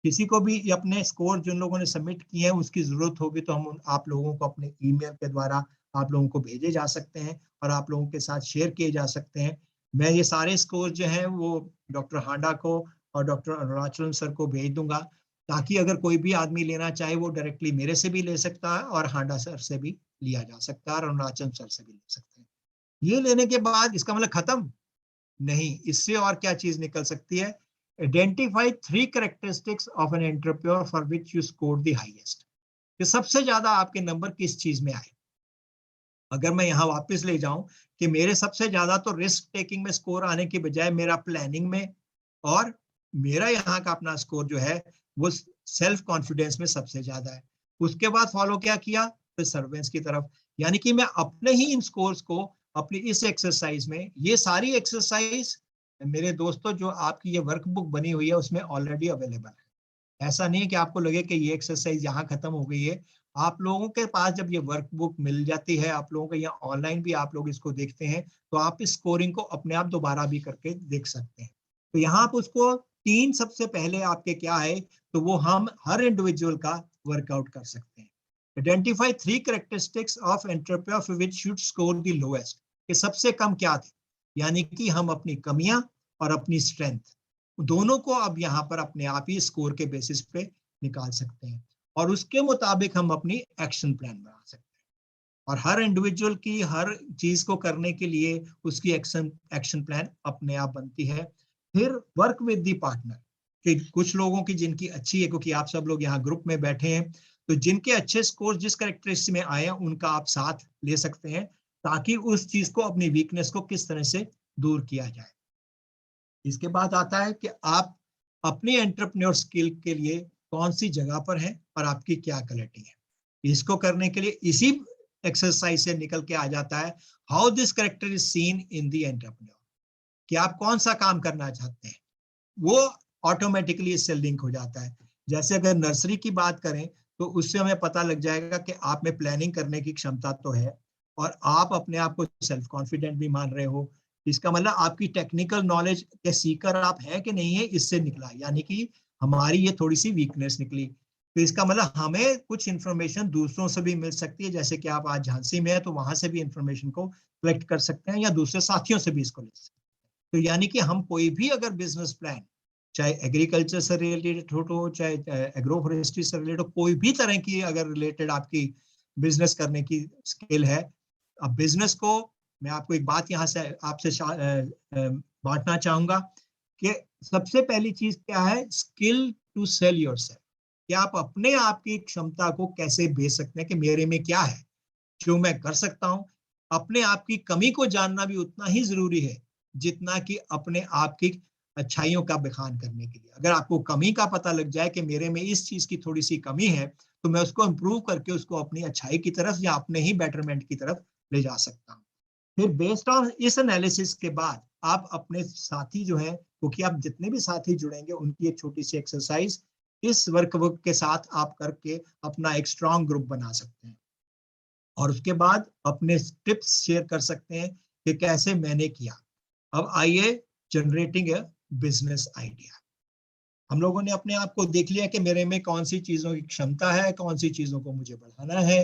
किसी को भी अपने स्कोर जिन लोगों ने सबमिट किए हैं उसकी जरूरत होगी तो हम आप लोगों को अपने ईमेल के द्वारा आप लोगों को भेजे जा सकते हैं और आप लोगों के साथ शेयर किए जा सकते हैं। मैं ये सारे स्कोर जो हैं वो डॉक्टर हांडा को और डॉक्टर अरुणाचलन सर को भेज दूंगा, ताकि अगर कोई भी आदमी लेना चाहे वो डायरेक्टली मेरे से भी ले सकता है और हांडा सर से भी लिया जा सकता है और अरुणाचल सर से भी ले सकते हैं। ये लेने के बाद इसका मतलब खत्म नहीं, इससे और क्या चीज निकल सकती है। Identify 3 characteristics of an entrepreneur for which you scored the highest, कि सबसे ज्यादा आपके नंबर किस चीज में आए। अगर मैं यहाँ वापस ले जाऊं कि मेरे सबसे ज्यादा तो रिस्क टेकिंग में स्कोर आने के बजाय मेरा प्लानिंग में और मेरा यहाँ का अपना स्कोर जो है वो सेल्फ कॉन्फिडेंस में सबसे ज्यादा है। उसके बाद फॉलो क्या किया, फिर सर्वेंस की तरफ, यानी कि मैं अपने ही इन स्कोर्स को अपनी इस एक्सरसाइज में, ये सारी एक्सरसाइज मेरे दोस्तों जो आपकी ये वर्कबुक बनी हुई है उसमें ऑलरेडी अवेलेबल है। ऐसा नहीं है कि आपको लगे कि ये एक्सरसाइज यहाँ खत्म हो गई है। आप लोगों के पास जब ये वर्कबुक मिल जाती है, आप लोगों को यहाँ ऑनलाइन भी आप लोग इसको देखते हैं, तो आप इस स्कोरिंग को अपने आप दोबारा भी करके देख सकते हैं। तो यहाँ आप उसको 3 सबसे पहले आपके क्या है, तो वो हम हर इंडिविजुअल का वर्कआउट कर सकते हैं। Identify 3 characteristics of entrepreneur for which should score the lowest, कि सबसे कम क्या थे, यानी कि हम अपनी कमियां और अपनी स्ट्रेंथ दोनों को अब यहाँ पर अपने आप ही स्कोर के बेसिस पे निकाल सकते हैं और उसके मुताबिक हम अपनी एक्शन प्लान बना सकते हैं। और हर इंडिविजुअल की हर चीज को करने के लिए उसकी एक्शन प्लान अपने आप बनती है। फिर वर्क विद दी पार्टनर, कि कुछ लोगों की जिनकी अच्छी है, क्योंकि आप सब लोग यहाँ ग्रुप में बैठे हैं तो जिनके अच्छे स्कोर जिस कैरेक्टरिस्टिक में आए हैं उनका आप साथ ले सकते हैं, ताकि उस चीज को, अपनी वीकनेस को किस तरह से दूर किया जाए। इसके बाद आता है कि आप अपनी एंटरप्रेन्योर स्किल के लिए कौन सी जगह पर हैं और आपकी क्या क्वालिटी है। इसको करने के लिए इसी एक्सरसाइज से निकल के आ जाता है how this character is seen in the entrepreneur, कि आप कौन सा काम करना चाहते हैं, वो ऑटोमेटिकली इससे लिंक हो जाता है। जैसे अगर नर्सरी की बात करें तो उससे हमें पता लग जाएगा कि आप में प्लानिंग करने की क्षमता तो है और आप अपने आप को सेल्फ कॉन्फिडेंट भी मान रहे हो। इसका मतलब आपकी टेक्निकल नॉलेज के सीकर आप हैं कि नहीं है, इससे निकला, यानी कि हमारी ये थोड़ी सी वीकनेस निकली। तो इसका मतलब हमें कुछ इंफॉर्मेशन दूसरों से भी मिल सकती है, जैसे कि आप आज झांसी में है तो वहां से भी इंफॉर्मेशन को कलेक्ट कर सकते हैं या दूसरे साथियों से भी इसको ले सकते हैं। तो यानी कि हम कोई भी अगर बिजनेस प्लान, चाहे एग्रीकल्चर से रिलेटेड हो, चाहे एग्रो फॉरेस्ट्री से रिलेटेड हो, कोई भी तरह की अगर रिलेटेड आपकी बिजनेस करने की स्किल है, अब बिजनेस को मैं आपको एक बात यहाँ से आपसे बांटना चाहूंगा कि सबसे पहली चीज क्या है, स्किल टू सेल योरसेल्फ, कि आप अपने आप की क्षमता को कैसे बेच सकते हैं कि मेरे में क्या है जो मैं कर सकता हूं। अपने आप की कमी को जानना भी उतना ही जरूरी है जितना कि अपने आप की अच्छाइयों का बखान करने के लिए। अगर आपको कमी का पता लग जाए कि मेरे में इस चीज की थोड़ी सी कमी है, तो मैं उसको इम्प्रूव करके उसको अपनी अच्छाई की तरफ या अपने ही बेटरमेंट की तरफ ले जा सकता हूँ। फिर बेस्ड ऑन इस एनालिसिस के बाद आप अपने साथी जो है, क्योंकि आप जितने भी साथी जुड़ेंगे उनकी एक छोटी सी एक्सरसाइज इस वर्कबुक के साथ आप करके अपना एक स्ट्रॉन्ग ग्रुप बना सकते हैं और उसके बाद अपने टिप्स शेयर कर सकते हैं कि कैसे मैंने किया। अब आइए जनरेटिंग ए बिजनेस आइडिया। हम लोगों ने अपने आप को देख लिया कि मेरे में कौन सी चीजों की क्षमता है, कौन सी चीजों को मुझे बढ़ाना है,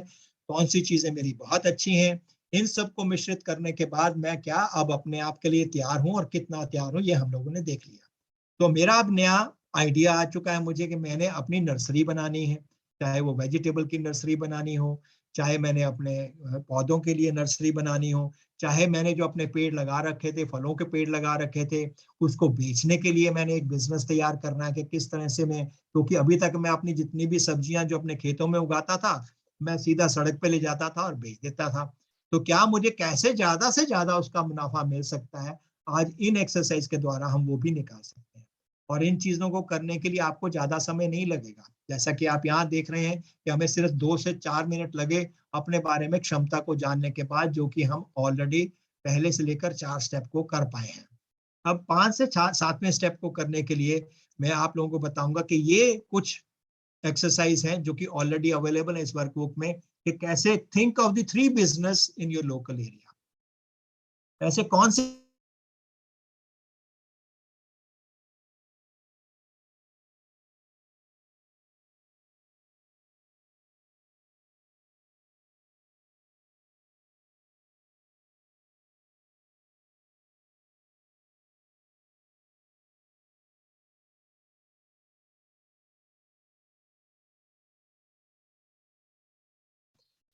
कौन सी चीजें मेरी बहुत अच्छी हैं। इन सबको मिश्रित करने के बाद मैं क्या अब अपने आप के लिए तैयार हूं और कितना तैयार हूं ये हम लोगों ने देख लिया। तो मेरा अब नया आइडिया आ चुका है मुझे कि मैंने अपनी नर्सरी बनानी है, चाहे वो वेजिटेबल की नर्सरी बनानी हो, चाहे मैंने अपने पौधों के लिए नर्सरी बनानी हो, चाहे मैंने जो अपने पेड़ लगा रखे थे, फलों के पेड़ लगा रखे थे, उसको बेचने के लिए मैंने एक बिजनेस तैयार करना है कि किस तरह से मैं, क्योंकि अभी तक मैं अपनी जितनी भी सब्जियां जो अपने खेतों में उगाता था मैं सीधा सड़क पे ले जाता था और बेच देता था। तो क्या मुझे कैसे ज्यादा से ज्यादा उसका मुनाफा मिल सकता है, आज इन एक्सरसाइज के द्वारा हम वो भी निकाल सकते हैं। और इन चीजों को करने के लिए आपको ज्यादा समय नहीं लगेगा, जैसा कि आप यहाँ देख रहे हैं कि हमें सिर्फ 2 से 4 मिनट लगे अपने बारे में क्षमता को जानने के बाद, जो कि हम ऑलरेडी पहले से लेकर 4 स्टेप को कर पाए हैं। अब 5 से 7वें स्टेप को करने के लिए मैं आप लोगों को बताऊंगा कि ये कुछ एक्सरसाइज हैं जो कि ऑलरेडी अवेलेबल है इस वर्कबुक में, कि कैसे think of the 3 business in your local area. ऐसे कौन से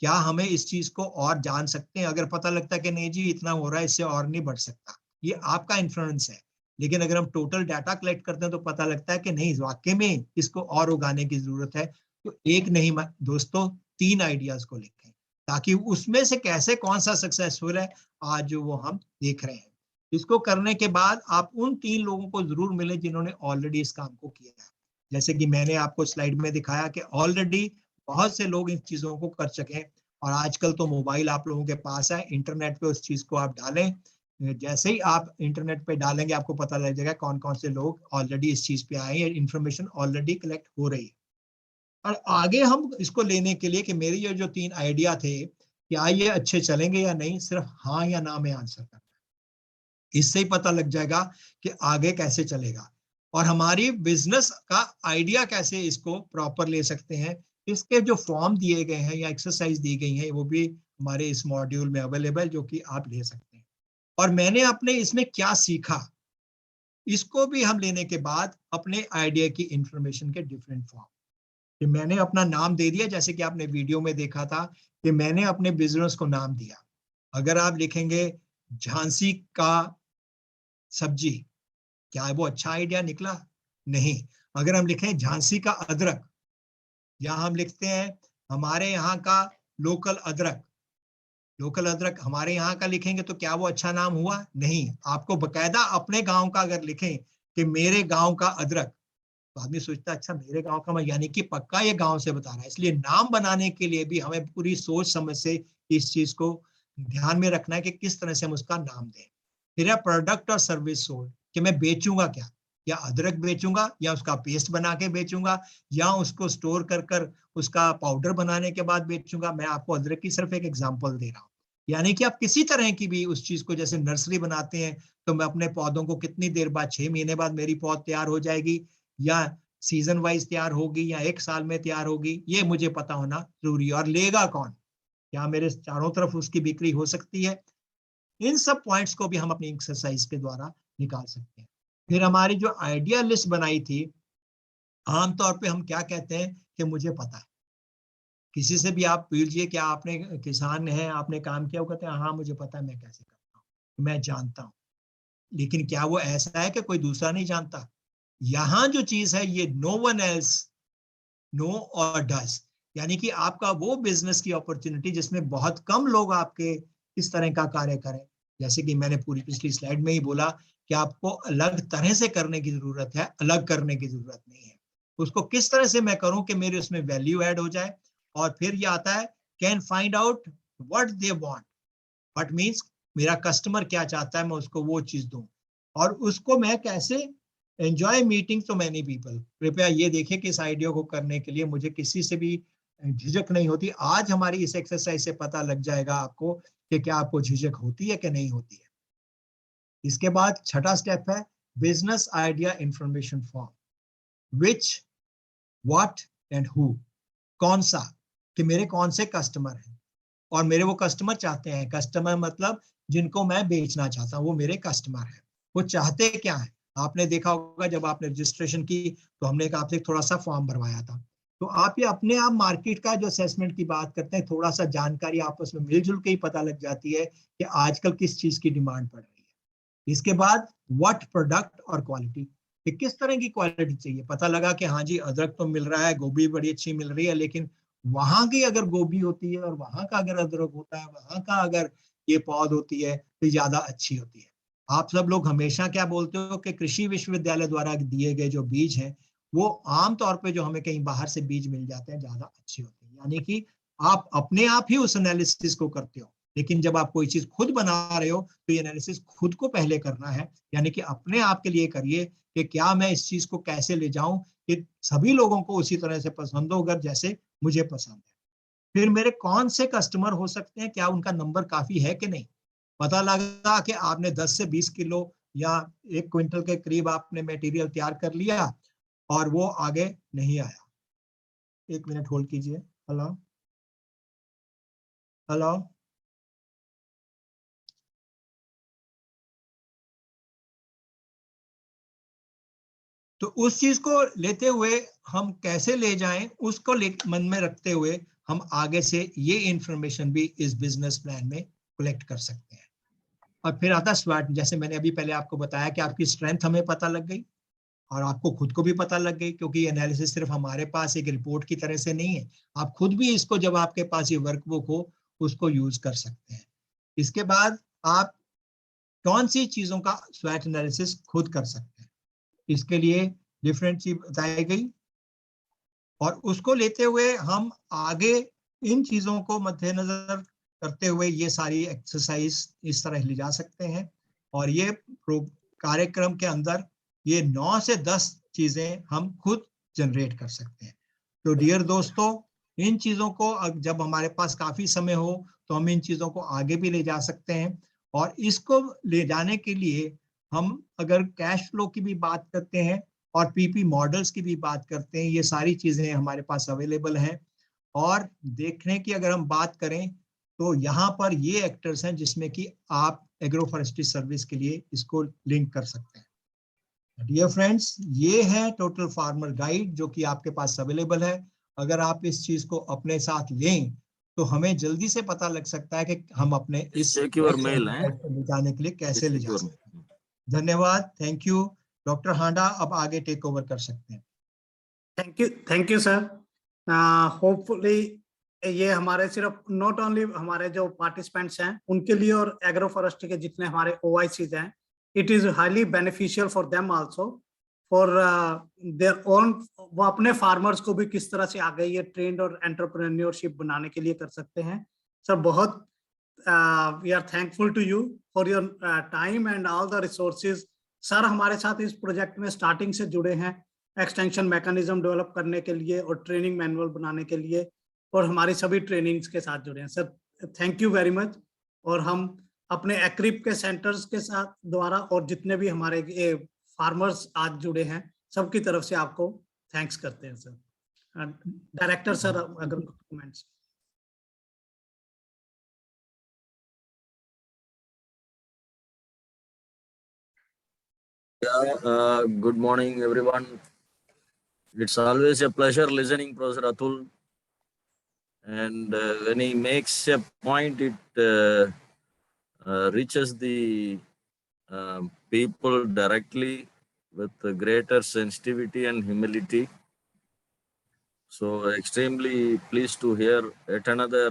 क्या हमें इस चीज को और जान सकते हैं, अगर पता लगता है कि नहीं जी इतना हो रहा है इससे और नहीं बढ़ सकता, ये आपका इन्फ्लुएंस है। लेकिन अगर हम टोटल डाटा कलेक्ट करते हैं तो पता लगता है कि नहीं वाकई में इसको और उगाने की जरूरत है। तो एक नहीं दोस्तों 3 आइडियाज को लिखें, ताकि उसमें से कैसे कौन सा सक्सेसफुल है आज वो हम देख रहे हैं। इसको करने के बाद आप उन 3 लोगों को जरूर मिले जिन्होंने ऑलरेडी इस काम को किया है। जैसे कि मैंने आपको स्लाइड में दिखाया कि ऑलरेडी बहुत से लोग इन चीजों को कर सकें, और आजकल तो मोबाइल आप लोगों के पास है, इंटरनेट पे उस चीज को आप डालें, जैसे ही आप इंटरनेट पे डालेंगे आपको पता लग जाएगा कौन कौन से लोग ऑलरेडी इस चीज पे आए हैं, इंफॉर्मेशन ऑलरेडी कलेक्ट हो रही है। और आगे हम इसको लेने के लिए कि मेरे ये जो 3 आइडिया थे क्या ये अच्छे चलेंगे या नहीं, सिर्फ हाँ या ना में आंसर करना, इससे ही पता लग जाएगा कि आगे कैसे चलेगा और हमारी बिजनेस का आइडिया कैसे इसको प्रॉपर ले सकते हैं। इसके जो फॉर्म दिए गए हैं या एक्सरसाइज दी गई हैं वो भी हमारे इस मॉड्यूल में अवेलेबल, जो कि आप ले सकते हैं। और मैंने अपने इसमें क्या सीखा, इसको भी हम लेने के बाद अपने आइडिया की इंफॉर्मेशन के डिफरेंट फॉर्म, कि मैंने अपना नाम दे दिया, जैसे कि आपने वीडियो में देखा था कि मैंने अपने बिजनेस को नाम दिया। अगर आप लिखेंगे झांसी का सब्जी, क्या वो अच्छा आइडिया निकला? नहीं। अगर हम लिखें झांसी का अदरक, या हम लिखते हैं हमारे यहाँ का लोकल अदरक। लोकल अदरक हमारे यहाँ का लिखेंगे तो क्या वो अच्छा नाम हुआ? नहीं। आपको बकायदा अपने गांव का अगर लिखें कि मेरे गांव का अदरक, तो आदमी सोचता है अच्छा मेरे गांव का, यानी कि पक्का ये गांव से बता रहा है। इसलिए नाम बनाने के लिए भी हमें पूरी सोच समझ से इस चीज को ध्यान में रखना है कि किस तरह से हम उसका नाम दें। फिर है प्रोडक्ट और सर्विस सोल्ड, कि मैं बेचूंगा क्या, या अदरक बेचूंगा, या उसका पेस्ट बना के बेचूंगा, या उसको स्टोर कर कर उसका पाउडर बनाने के बाद बेचूंगा। मैं आपको अदरक की सिर्फ एक एग्जांपल दे रहा हूँ। यानी कि आप किसी तरह की भी उस चीज को, जैसे नर्सरी बनाते हैं तो मैं अपने पौधों को कितनी देर बाद, 6 महीने बाद मेरी पौध तैयार हो जाएगी, या सीजन वाइज तैयार होगी, या 1 साल में तैयार होगी, ये मुझे पता होना जरूरी है। और लेगा कौन, क्या मेरे चारों तरफ उसकी बिक्री हो सकती है? इन सब पॉइंट्स को भी हम अपनी एक्सरसाइज के द्वारा निकाल सकते हैं। फिर हमारी जो आइडिया लिस्ट बनाई थी, आमतौर पे हम क्या कहते हैं कि मुझे पता है। किसी से भी आप पूछिए क्या आपने, किसान है, आपने काम किया, वो कहते हैं हाँ मुझे पता है, मैं कैसे करता हूँ, मैं जानता हूँ। लेकिन क्या वो ऐसा है कि कोई दूसरा नहीं जानता? यहाँ जो चीज है ये नो वन एल्स नो और डज, यानी कि आपका वो बिजनेस की अपॉर्चुनिटी जिसमें बहुत कम लोग आपके इस तरह का कार्य करें। जैसे कि मैंने पूरी पिछली स्लाइड में ही बोला कि आपको अलग तरह से करने की जरूरत है, अलग करने की जरूरत नहीं है। उसको किस तरह से मैं करूं कि मेरे उसमें वैल्यू ऐड हो जाए। और फिर ये आता है can find out what they want, what means मेरा कस्टमर क्या चाहता है, मैं उसको वो चीज दूं। और उसको मैं कैसे एंजॉय मीटिंग तो मैनी पीपल। कृपया ये देखिए कि इस आइडिया को करने के लिए मुझे किसी से भी झिझक नहीं होती। आज हमारी इस एक्सरसाइज से पता लग जाएगा आपको कि क्या आपको झिझक होती है कि नहीं होती है। इसके बाद छठा स्टेप है business idea information form, which, what and who. कौन सा, कि मेरे कौन से कस्टमर हैं और मेरे वो कस्टमर चाहते हैं। कस्टमर मतलब जिनको मैं बेचना चाहता हूँ, वो मेरे कस्टमर हैं। वो चाहते क्या है? आपने देखा होगा जब आपने रजिस्ट्रेशन की तो हमने एक आपसे थोड़ा सा फॉर्म भरवाया था। तो आप ये अपने आप मार्केट का जो असेसमेंट की बात करते हैं, थोड़ा सा जानकारी आपस में मिलजुल के ही पता लग जाती है कि आजकल किस चीज की डिमांड पड़ रही है। इसके बाद व्हाट प्रोडक्ट और क्वालिटी, कि किस तरह की क्वालिटी चाहिए। पता लगा कि हाँ जी अदरक तो मिल रहा है, गोभी बड़ी अच्छी मिल रही है, लेकिन वहां की अगर गोभी होती है और वहां का अगर अदरक होता है, वहां का अगर ये पौध होती है तो ज्यादा अच्छी होती है। आप सब लोग हमेशा क्या बोलते हो कि कृषि विश्वविद्यालय द्वारा दिए गए जो बीज हैं वो आमतौर पे जो हमें कहीं बाहर से बीज मिल जाते हैं ज्यादा अच्छे होते हैं। यानी कि आप अपने आप ही उस एनालिसिस को करते हो, लेकिन जब आप कोई चीज खुद बना रहे हो तो ये एनालिसिस खुद को पहले करना है। यानी कि अपने आप के लिए करिए कि क्या मैं इस चीज को कैसे ले जाऊं कि सभी लोगों को उसी तरह से पसंद हो अगर जैसे मुझे पसंद है। फिर मेरे कौन से कस्टमर हो सकते हैं, क्या उनका नंबर काफी है कि नहीं। पता लगा कि आपने 10 से 20 किलो या 1 क्विंटल के करीब आपने मटेरियल तैयार कर लिया और वो आगे नहीं आया। 1 मिनट होल्ड कीजिए। Hello hello. तो उस चीज को लेते हुए हम कैसे ले जाएं, उसको मन में रखते हुए हम आगे से ये इंफॉर्मेशन भी इस बिजनेस प्लान में कलेक्ट कर सकते हैं। और फिर आता स्वॉट, जैसे मैंने अभी पहले आपको बताया कि आपकी स्ट्रेंथ हमें पता लग गई और आपको खुद को भी पता लग गई, क्योंकि एनालिसिस सिर्फ हमारे पास एक रिपोर्ट की तरह से नहीं है। आप खुद भी इसको, जब आपके पास ये वर्कबुक हो, उसको यूज कर सकते हैं। इसके बाद आप कौन सी चीजों का स्वॉट एनालिसिस खुद कर सकते हैं, इसके लिए डिफरेंट चीज बताई गई। और उसको लेते हुए हम आगे इन चीजों को मद्देनजर करते हुए ये सारी एक्सरसाइज इस तरह ले जा सकते हैं। और ये कार्यक्रम के अंदर ये 9 से 10 चीजें हम खुद जनरेट कर सकते हैं। तो डियर दोस्तों, इन चीजों को जब हमारे पास काफी समय हो तो हम इन चीजों को आगे भी ले जा सकते हैं। और इसको ले जाने के लिए हम अगर कैश फ्लो की भी बात करते हैं और पीपी मॉडल्स की भी बात करते हैं, ये सारी चीजें हमारे पास अवेलेबल हैं। और देखने की अगर हम बात करें तो यहाँ पर ये एक्टर्स हैं जिसमें कि आप एग्रो फॉरेस्ट्री सर्विस के लिए इसको लिंक कर सकते हैं। डियर फ्रेंड्स, ये है टोटल फार्मर गाइड जो कि आपके पास अवेलेबल है। अगर आप इस चीज को अपने साथ लें तो हमें जल्दी से पता लग सकता है कि हम अपने इस चेक योर मेल है, ले जाने के लिए कैसे ले जा सकते हैं। धन्यवाद, थैंक यू। डॉक्टर हांडा अब आगे टेक ओवर कर सकते हैं। Thank you sir. होपफुली ये हमारे सिर्फ नॉट ओनली हमारे जो पार्टिसिपेंट्स हैं उनके लिए और एग्रो फॉरेस्ट्री के जितने हमारे OICs हैं, it is highly beneficial for them also for their own. वो अपने फार्मर्स को भी किस तरह से आगे ये ट्रेंड और एंटरप्रेन्योरशिप बनाने के लिए कर सकते हैं। सर बहुत we are thankful to you for your time and all the resources. Sir हमारे साथ इस प्रोजेक्ट में स्टार्टिंग से जुड़े हैं, एक्सटेंशन मैकेनिज्म डेवलप करने के लिए और ट्रेनिंग मैनुअल बनाने के लिए, और हमारी सभी ट्रेनिंग्स के साथ जुड़े हैं। Sir thank you very much. और हम अपने एक्रिप के सेंटर्स के साथ द्वारा और जितने भी हमारे फार्मर्स आज जुड़े हैं सबकी तरफ से आपको थैंक्स करते हैं सर। डायरेक्टर सर अगर comments. Good morning, everyone. It's always a pleasure listening Professor Atul. And when he makes a point, it reaches the people directly with greater sensitivity and humility. So extremely pleased to hear yet another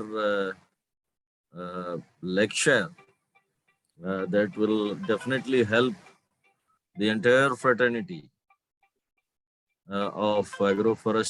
lecture that will definitely help the entire fraternity of agroforestry